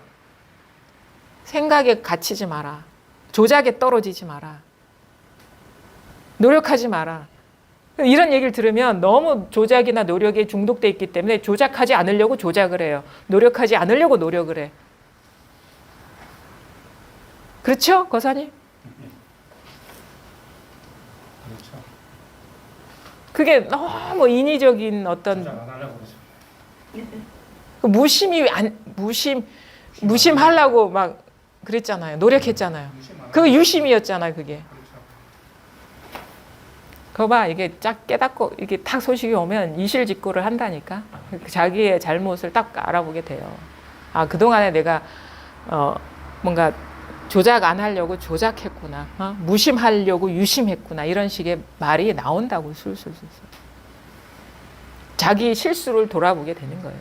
생각에 갇히지 마라. 조작에 떨어지지 마라. 노력하지 마라. 이런 얘기를 들으면 너무 조작이나 노력에 중독돼 있기 때문에 조작하지 않으려고 조작을 해요. 노력하지 않으려고 노력을 해. 그렇죠, 거사님? 그렇죠. 그게 너무 인위적인 어떤 조작 안 하려고 그러죠. 무심하려고 막 그랬잖아요. 노력했잖아요. 그거 유심이었잖아요, 그게. 그거 봐, 이게 쫙 깨닫고 이게 탁 소식이 오면 이실직고를 한다니까. 자기의 잘못을 딱 알아보게 돼요. 아, 그동안에 내가 뭔가 조작 안 하려고 조작했구나. 무심하려고 유심했구나. 이런 식의 말이 나온다고 술술술술. 자기 실수를 돌아보게 되는 거예요.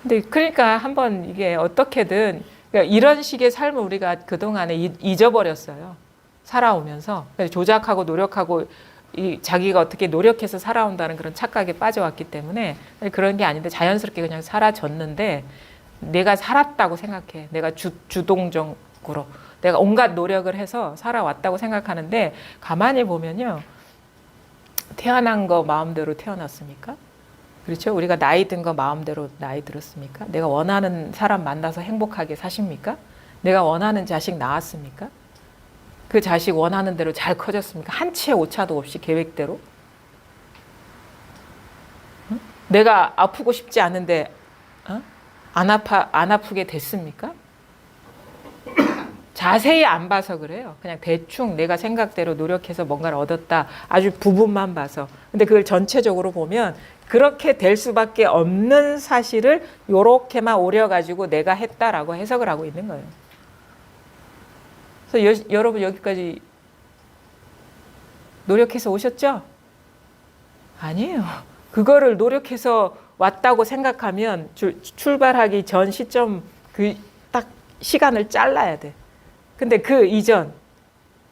근데 그러니까 한번 이게 어떻게든 그러니까 이런 식의 삶을 우리가 그동안에 잊어버렸어요. 살아오면서 조작하고 노력하고 이 자기가 어떻게 노력해서 살아온다는 그런 착각에 빠져왔기 때문에 그런 게 아닌데 자연스럽게 그냥 사라졌는데 내가 살았다고 생각해. 내가 주동적으로 내가 온갖 노력을 해서 살아왔다고 생각하는데 가만히 보면요. 태어난 거 마음대로 태어났습니까? 그렇죠? 우리가 나이 든 거 마음대로 나이 들었습니까? 내가 원하는 사람 만나서 행복하게 사십니까? 내가 원하는 자식 낳았습니까? 그 자식 원하는 대로 잘 커졌습니까? 한 치의 오차도 없이 계획대로? 응? 내가 아프고 싶지 않은데 안 아프게 됐습니까? 자세히 안 봐서 그래요. 그냥 대충 내가 생각대로 노력해서 뭔가를 얻었다. 아주 부분만 봐서. 근데 그걸 전체적으로 보면 그렇게 될 수밖에 없는 사실을 요렇게만 오려가지고 내가 했다라고 해석을 하고 있는 거예요. 그래서 여러분 여기까지 노력해서 오셨죠? 아니에요. 그거를 노력해서 왔다고 생각하면 출발하기 전 시점 그 딱 시간을 잘라야 돼. 근데 그 이전,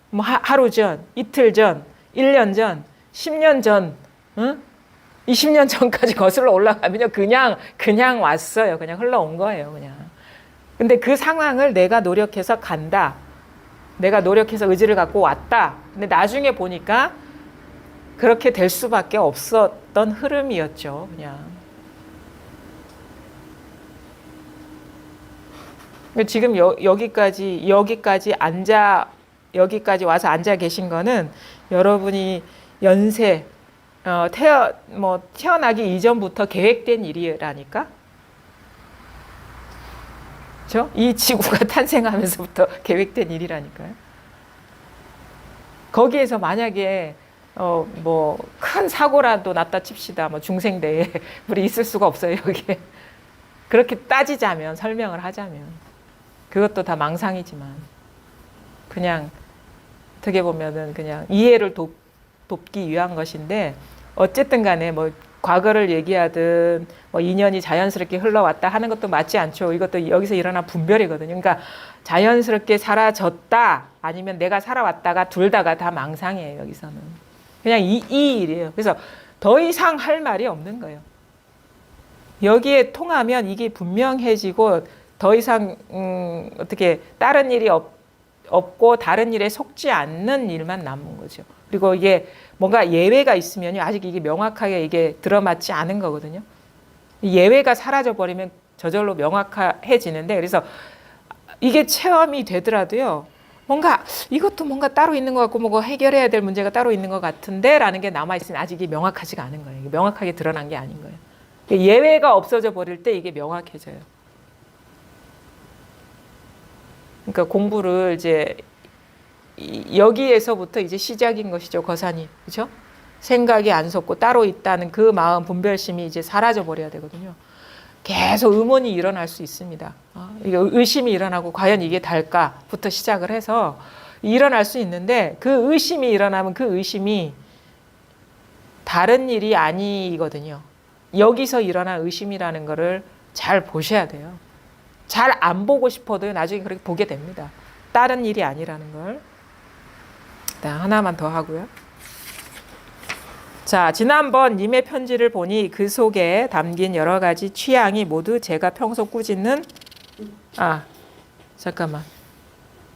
뭐 하루 전, 이틀 전, 1년 전, 10년 전, 응? 20년 전까지 거슬러 올라가면요. 그냥 왔어요. 그냥 흘러온 거예요. 그냥. 근데 그 상황을 내가 노력해서 간다. 내가 노력해서 의지를 갖고 왔다. 근데 나중에 보니까 그렇게 될 수밖에 없었던 흐름이었죠. 그냥. 지금 여기까지 와서 앉아 계신 거는 여러분이 연세, 태어나기 이전부터 계획된 일이라니까? 그렇죠? 이 지구가 탄생하면서부터 계획된 일이라니까요. 거기에서 만약에 큰 사고라도 났다 칩시다. 중생대에 우리 있을 수가 없어요, 여기에. 그렇게 따지자면, 설명을 하자면. 그것도 다 망상이지만 그냥 어떻게 보면은 그냥 이해를 돕기 위한 것인데 어쨌든 간에 과거를 얘기하든 인연이 자연스럽게 흘러왔다 하는 것도 맞지 않죠. 이것도 여기서 일어난 분별이거든요. 그러니까 자연스럽게 사라졌다 아니면 내가 살아왔다가 둘 다가 다 망상이에요. 여기서는 그냥 이 일이에요. 그래서 더 이상 할 말이 없는 거예요. 여기에 통하면 이게 분명해지고 더 이상 어떻게 다른 일이 없고 다른 일에 속지 않는 일만 남은 거죠. 그리고 이게 뭔가 예외가 있으면요. 아직 이게 명확하게 이게 들어맞지 않은 거거든요. 예외가 사라져 버리면 저절로 명확해지는데 그래서 이게 체험이 되더라도요. 이것도 뭔가 따로 있는 것 같고 해결해야 될 문제가 따로 있는 것 같은데 라는 게 남아있으면 아직 이게 명확하지가 않은 거예요. 이게 명확하게 드러난 게 아닌 거예요. 예외가 없어져 버릴 때 이게 명확해져요. 그러니까 공부를 이제 여기에서부터 이제 시작인 것이죠. 거산이. 그렇죠? 생각이 안 솟고 따로 있다는 그 마음 분별심이 이제 사라져 버려야 되거든요. 계속 의문이 일어날 수 있습니다. 이게 의심이 일어나고 과연 이게 달까부터 시작을 해서 일어날 수 있는데 그 의심이 일어나면 그 의심이 다른 일이 아니거든요. 여기서 일어난 의심이라는 거를 잘 보셔야 돼요. 잘 안 보고 싶어도 나중에 그렇게 보게 됩니다. 다른 일이 아니라는 걸. 하나만 더 하고요. 자, 지난번 님의 편지를 보니 그 속에 담긴 여러 가지 취향이 모두 제가 평소 꾸짖는 잠깐만.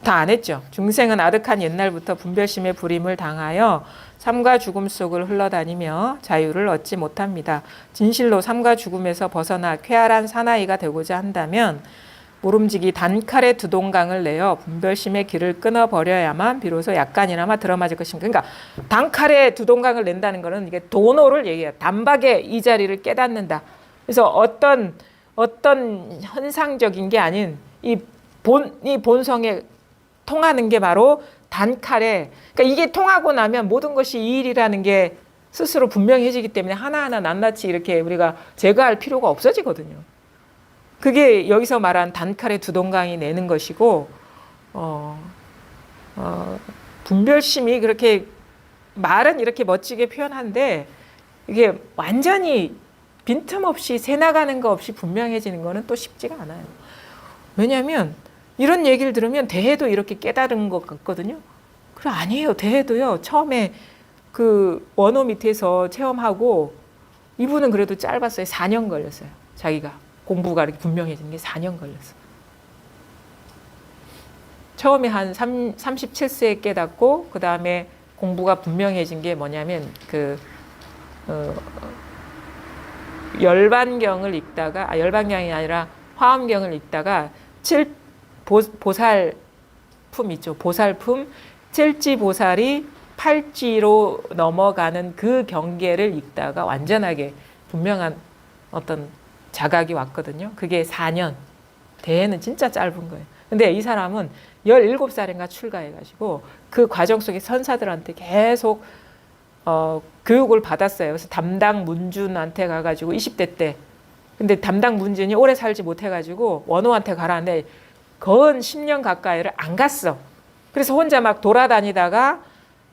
다 안 했죠. 중생은 아득한 옛날부터 분별심의 불임을 당하여 삶과 죽음 속을 흘러다니며 자유를 얻지 못합니다. 진실로 삶과 죽음에서 벗어나 쾌활한 사나이가 되고자 한다면 모름지기 단칼에 두 동강을 내어 분별심의 길을 끊어버려야만 비로소 약간이나마 들어맞을 것입니다. 그러니까 단칼에 두 동강을 낸다는 것은 이게 도노를 얘기해요. 단박에 이 자리를 깨닫는다. 그래서 어떤 현상적인 게 아닌 이 본성에 통하는 게 바로 단칼에, 그러니까 이게 통하고 나면 모든 것이 이 일이라는 게 스스로 분명해지기 때문에 하나하나 낱낱이 이렇게 우리가 제거할 필요가 없어지거든요. 그게 여기서 말한 단칼에 두 동강이 내는 것이고, 분별심이 그렇게 말은 이렇게 멋지게 표현한데 이게 완전히 빈틈없이 새 나가는 거 없이 분명해지는 거는 또 쉽지가 않아요. 왜냐하면 이런 얘기를 들으면 대해도 이렇게 깨달은 것 같거든요. 그래 아니에요. 대해도요. 처음에 그 원호 밑에서 체험하고 이분은 그래도 짧았어요. 4년 걸렸어요. 자기가 공부가 이렇게 분명해지는 게 4년 걸렸어요. 처음에 한 37세에 깨닫고 그 다음에 공부가 분명해진 게 뭐냐면 열반경을 읽다가 열반경이 아니라 화엄경을 읽다가 보살품 있죠. 보살품 칠지보살이 팔지로 넘어가는 그 경계를 읽다가 완전하게 분명한 어떤 자각이 왔거든요. 그게 4년. 대회는 진짜 짧은 거예요. 근데 이 사람은 17살인가 출가해가지고 그 과정 속에 선사들한테 계속 교육을 받았어요. 그래서 담당 문준한테 가가지고 20대 때. 근데 담당 문준이 오래 살지 못해가지고 원호한테 가라는데 거의 10년 가까이를 안 갔어. 그래서 혼자 막 돌아다니다가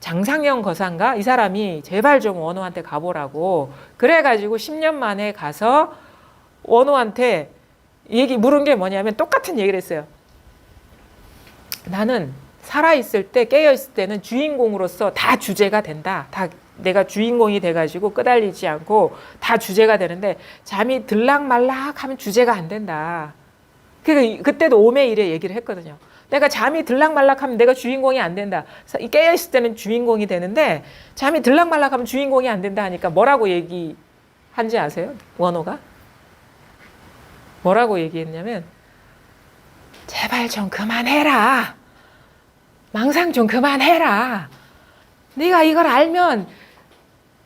장상영 거사인가? 이 사람이 제발 좀 원호한테 가보라고. 그래가지고 10년 만에 가서 원호한테 물은 게 뭐냐면 똑같은 얘기를 했어요. 나는 살아있을 때, 깨어있을 때는 주인공으로서 다 주제가 된다. 다 내가 주인공이 돼가지고 끄달리지 않고 다 주제가 되는데 잠이 들락말락 하면 주제가 안 된다. 그러니까 그때도 오매일에 얘기를 했거든요. 내가 잠이 들락말락 하면 내가 주인공이 안 된다. 깨어있을 때는 주인공이 되는데 잠이 들락말락 하면 주인공이 안 된다 하니까 뭐라고 얘기한지 아세요? 원호가? 뭐라고 얘기했냐면 제발 좀 그만해라. 망상 좀 그만해라. 네가 이걸 알면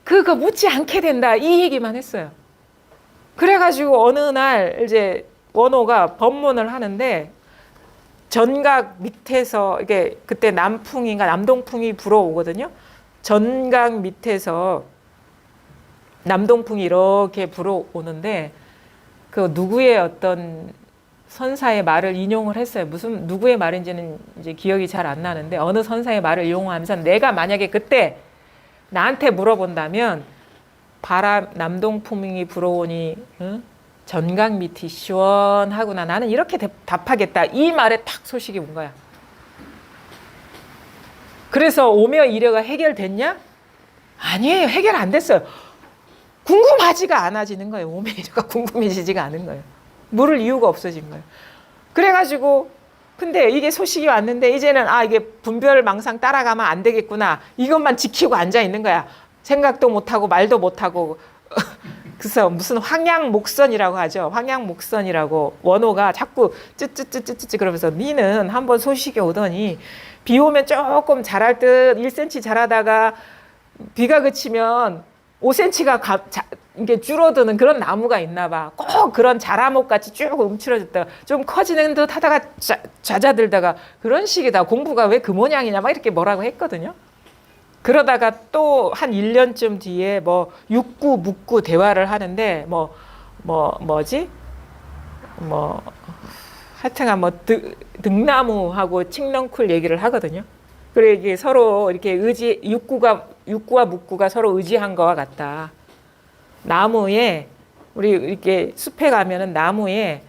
그거 묻지 않게 된다. 이 얘기만 했어요. 그래가지고 어느 날 이제 원호가 법문을 하는데 전각 밑에서 이게 그때 남풍인가 남동풍이 불어오거든요. 전각 밑에서 남동풍이 이렇게 불어오는데 그 누구의 어떤 선사의 말을 인용을 했어요. 무슨 누구의 말인지는 이제 기억이 잘 안 나는데 어느 선사의 말을 이용하면서 내가 만약에 그때 나한테 물어본다면 바람 남동풍이 불어오니 응? 전각 밑이 시원하구나. 나는 이렇게 답하겠다. 이 말에 탁 소식이 온 거야. 그래서 오며 이려가 해결됐냐? 아니에요. 해결 안 됐어요. 궁금하지가 않아지는 거예요. 오며 이려가 궁금해지지가 않은 거예요. 물을 이유가 없어진 거예요. 그래가지고 근데 이게 소식이 왔는데 이제는 이게 분별망상 따라가면 안 되겠구나. 이것만 지키고 앉아 있는 거야. 생각도 못하고 말도 못하고 그래서 무슨 황양목선이라고 하죠. 황양목선이라고 원호가 자꾸 쯔쯔쯔쯔쯔 그러면서 니는 한번 소식이 오더니 비 오면 조금 자랄 듯 1cm 자라다가 비가 그치면 5cm가 이게 줄어드는 그런 나무가 있나 봐. 꼭 그런 자라목 같이 쭉 움츠러졌다가 좀 커지는 듯 하다가 잦아들다가 그런 식이다. 공부가 왜 그 모양이냐 막 이렇게 뭐라고 했거든요. 그러다가 또 한 1년쯤 뒤에 뭐 육구 묵구 대화를 하는데 하여튼간 등나무하고 칡넝쿨 얘기를 하거든요. 그래 이게 서로 이렇게 육구와 묵구가 서로 의지한 거와 같다. 나무에 우리 이렇게 숲에 가면은 나무에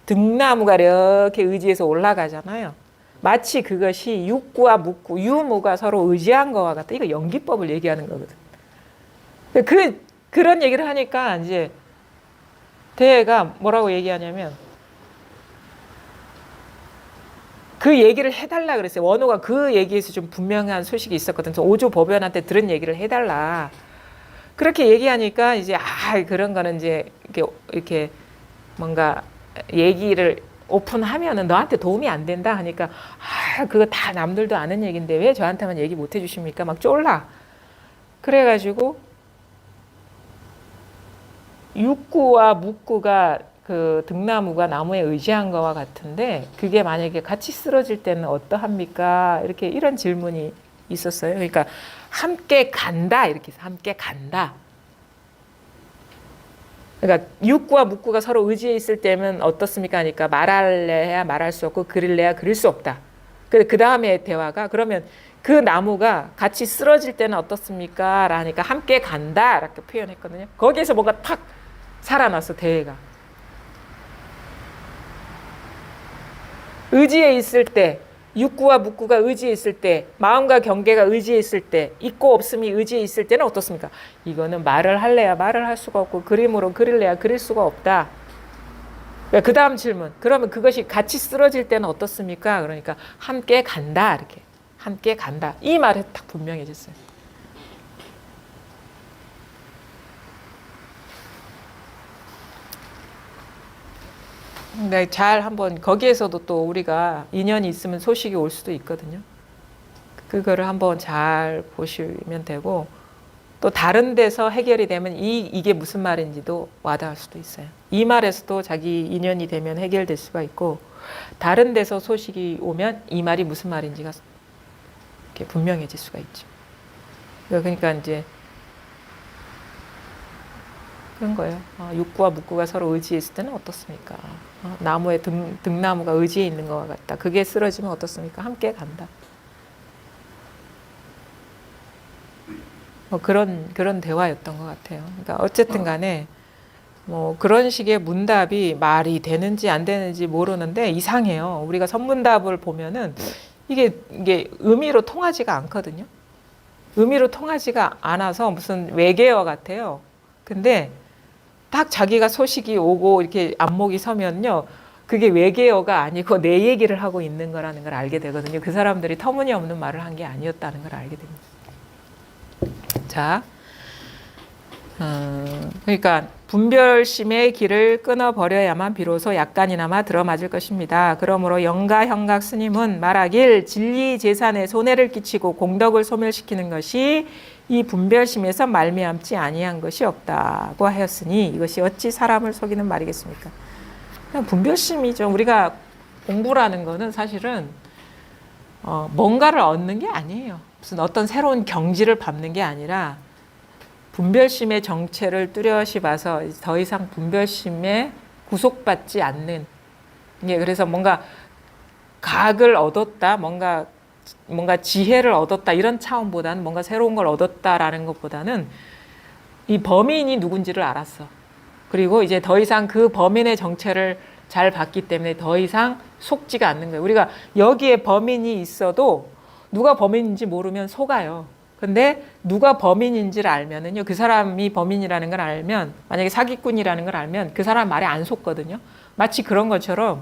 등나무가 이렇게 의지해서 올라가잖아요. 마치 그것이 육구와 묵구, 유무가 서로 의지한 거와 같다. 이거 연기법을 얘기하는 거거든. 그런 얘기를 하니까 이제 대해가 뭐라고 얘기하냐면 그 얘기를 해달라 그랬어요. 원호가 그 얘기에서 좀 분명한 소식이 있었거든. 오조 법연한테 들은 얘기를 해달라. 그렇게 얘기하니까 이제 그런 거는 이제 이렇게 뭔가 얘기를 오픈하면은 너한테 도움이 안 된다 하니까 그거 다 남들도 아는 얘기인데 왜 저한테만 얘기 못 해주십니까? 막 쫄라. 그래가지고 육구와 묵구가 그 등나무가 나무에 의지한 거와 같은데 그게 만약에 같이 쓰러질 때는 어떠합니까? 이런 질문이 있었어요. 그러니까 함께 간다 이렇게 해서 함께 간다. 그러니까 육구와 묵구가 서로 의지해 있을 때면 어떻습니까? 하니까 말할래야 말할 수 없고 그릴래야 그릴 수 없다. 그 다음에 대화가 그러면 그 나무가 같이 쓰러질 때는 어떻습니까? 라니까 함께 간다 이렇게 표현했거든요. 거기에서 뭔가 탁 살아났어 대회가. 의지에 있을 때, 육구와 묵구가 의지에 있을 때, 마음과 경계가 의지에 있을 때, 있고 없음이 의지에 있을 때는 어떻습니까? 이거는 말을 할래야 말을 할 수가 없고 그림으로 그릴래야 그릴 수가 없다. 그 다음 질문. 그러면 그것이 같이 쓰러질 때는 어떻습니까? 그러니까 함께 간다 이렇게. 함께 간다. 이 말에 딱 분명해졌어요. 네, 잘 한번 거기에서도 또 우리가 인연이 있으면 소식이 올 수도 있거든요. 그거를 한번 잘 보시면 되고 또 다른 데서 해결이 되면 이게 무슨 말인지도 와닿을 수도 있어요. 이 말에서도 자기 인연이 되면 해결될 수가 있고 다른 데서 소식이 오면 이 말이 무슨 말인지가 이렇게 분명해질 수가 있죠. 그러니까 이제 그런 거예요. 육구와 묵구가 서로 의지에 있을 때는 어떻습니까? 나무의 등나무가 의지에 있는 것과 같다. 그게 쓰러지면 어떻습니까? 함께 간다. 그런 대화였던 것 같아요. 그러니까 어쨌든 간에 뭐 그런 식의 문답이 말이 되는지 안 되는지 모르는데 이상해요. 우리가 선문답을 보면은 이게 의미로 통하지가 않거든요. 의미로 통하지가 않아서 무슨 외계어 같아요. 근데 딱 자기가 소식이 오고 이렇게 안목이 서면요. 그게 외계어가 아니고 내 얘기를 하고 있는 거라는 걸 알게 되거든요. 그 사람들이 터무니없는 말을 한 게 아니었다는 걸 알게 됩니다. 자, 그러니까 분별심의 길을 끊어버려야만 비로소 약간이나마 들어맞을 것입니다. 그러므로 영가 형각 스님은 말하길 진리 재산에 손해를 끼치고 공덕을 소멸시키는 것이 이 분별심에서 말미암지 아니한 것이 없다고 하였으니 이것이 어찌 사람을 속이는 말이겠습니까? 그냥 분별심이죠. 우리가 공부라는 거는 사실은 뭔가를 얻는 게 아니에요. 무슨 어떤 새로운 경지를 밟는 게 아니라 분별심의 정체를 뚜렷이 봐서 더 이상 분별심에 구속받지 않는 게 그래서 뭔가 각을 얻었다, 뭔가 지혜를 얻었다 이런 차원보다는 뭔가 새로운 걸 얻었다라는 것보다는 이 범인이 누군지를 알았어. 그리고 이제 더 이상 그 범인의 정체를 잘 봤기 때문에 더 이상 속지가 않는 거예요. 우리가 여기에 범인이 있어도 누가 범인인지 모르면 속아요. 근데 누가 범인인지를 알면은요, 그 사람이 범인이라는 걸 알면, 만약에 사기꾼이라는 걸 알면 그 사람 말에 안 속거든요. 마치 그런 것처럼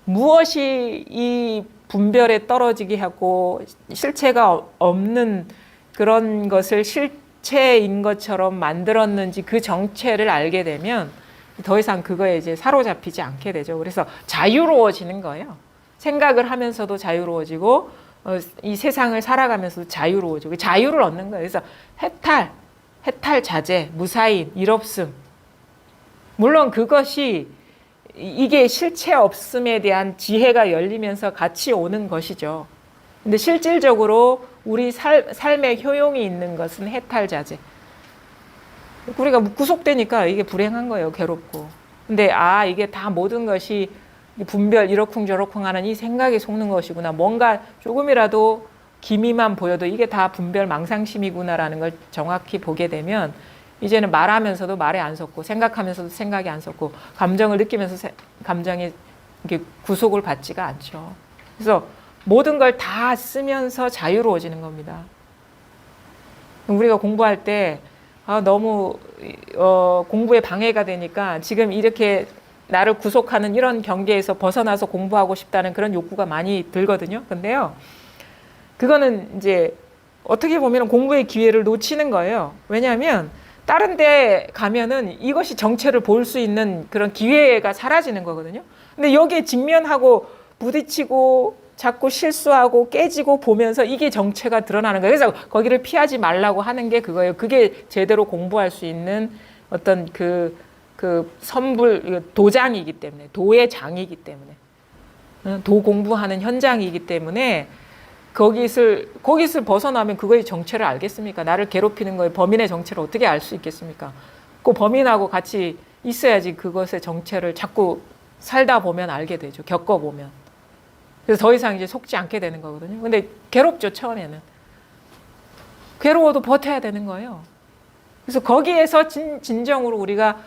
무엇이 이 분별에 떨어지게 하고 실체가 없는 그런 것을 실체인 것처럼 만들었는지 그 정체를 알게 되면 더 이상 그거에 이제 사로잡히지 않게 되죠. 그래서 자유로워지는 거예요. 생각을 하면서도 자유로워지고 이 세상을 살아가면서도 자유로워지고 자유를 얻는 거예요. 그래서 해탈 자제, 무사인, 일없음. 물론 그것이 이게 실체 없음에 대한 지혜가 열리면서 같이 오는 것이죠. 근데 실질적으로 우리 삶의 효용이 있는 것은 해탈 자제. 우리가 구속되니까 이게 불행한 거예요. 괴롭고. 근데 이게 다 모든 것이 분별 이러쿵저러쿵 하는 이 생각에 속는 것이구나. 뭔가 조금이라도 기미만 보여도 이게 다 분별 망상심이구나라는 걸 정확히 보게 되면 이제는 말하면서도 말에 안 섰고 생각하면서도 생각이 안 섰고 감정을 느끼면서 감정이 이렇게 구속을 받지가 않죠. 그래서 모든 걸 다 쓰면서 자유로워지는 겁니다. 우리가 공부할 때 너무 공부에 방해가 되니까 지금 이렇게 나를 구속하는 이런 경계에서 벗어나서 공부하고 싶다는 그런 욕구가 많이 들거든요. 근데요, 그거는 이제 어떻게 보면 공부의 기회를 놓치는 거예요. 왜냐하면 다른 데 가면은 이것이 정체를 볼 수 있는 그런 기회가 사라지는 거거든요. 근데 여기에 직면하고 부딪히고 자꾸 실수하고 깨지고 보면서 이게 정체가 드러나는 거예요. 그래서 거기를 피하지 말라고 하는 게 그거예요. 그게 제대로 공부할 수 있는 어떤 그 선불, 도장이기 때문에, 도의 장이기 때문에, 도 공부하는 현장이기 때문에 거기서 벗어나면 그거의 정체를 알겠습니까? 나를 괴롭히는 거에 범인의 정체를 어떻게 알 수 있겠습니까? 그 범인하고 같이 있어야지 그것의 정체를 자꾸 살다 보면 알게 되죠. 겪어보면. 그래서 더 이상 이제 속지 않게 되는 거거든요. 근데 괴롭죠, 처음에는. 괴로워도 버텨야 되는 거예요. 그래서 거기에서 진정으로 우리가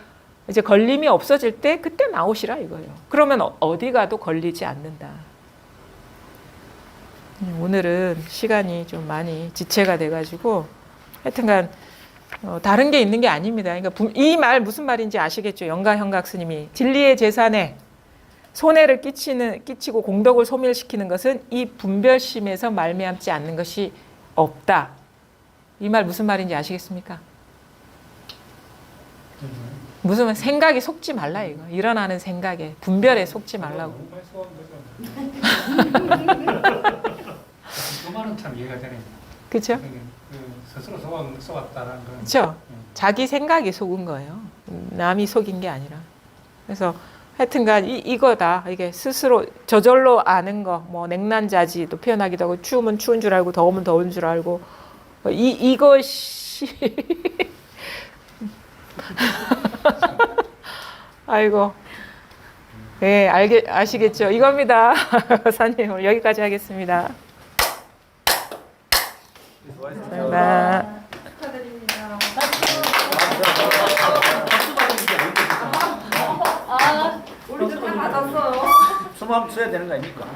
이제 걸림이 없어질 때 그때 나오시라 이거예요. 그러면 어디 가도 걸리지 않는다. 오늘은 시간이 좀 많이 지체가 돼가지고 하여튼간 다른 게 있는 게 아닙니다. 그러니까 이 말 무슨 말인지 아시겠죠? 영가현각 스님이 진리의 재산에 손해를 끼치고 공덕을 소멸시키는 것은 이 분별심에서 말미암지 않는 것이 없다. 이 말 무슨 말인지 아시겠습니까? 무슨 말, 생각이 속지 말라 이거. 일어나는 생각에 분별에 속지 말라고. 그 말은 참 이해가 되네요. 그렇죠? 스스로 속았다라는 건. 그렇죠. 자기 생각이 속은 거예요. 남이 속인 게 아니라. 그래서 하여튼간 이거다. 이게 스스로 저절로 아는 거, 뭐 냉난자지도 표현하기도 하고, 추우면 추운 줄 알고, 더우면 더운 줄 알고, 이것이 아이고, 네, 아시겠죠? 이겁니다. 사님 오늘 여기까지 하겠습니다. 감사합니다. 축하드립니다. 박수 받는 게 아니니까. 우리도 다 받았어요. 수만 써야 되는 거 아닙니까?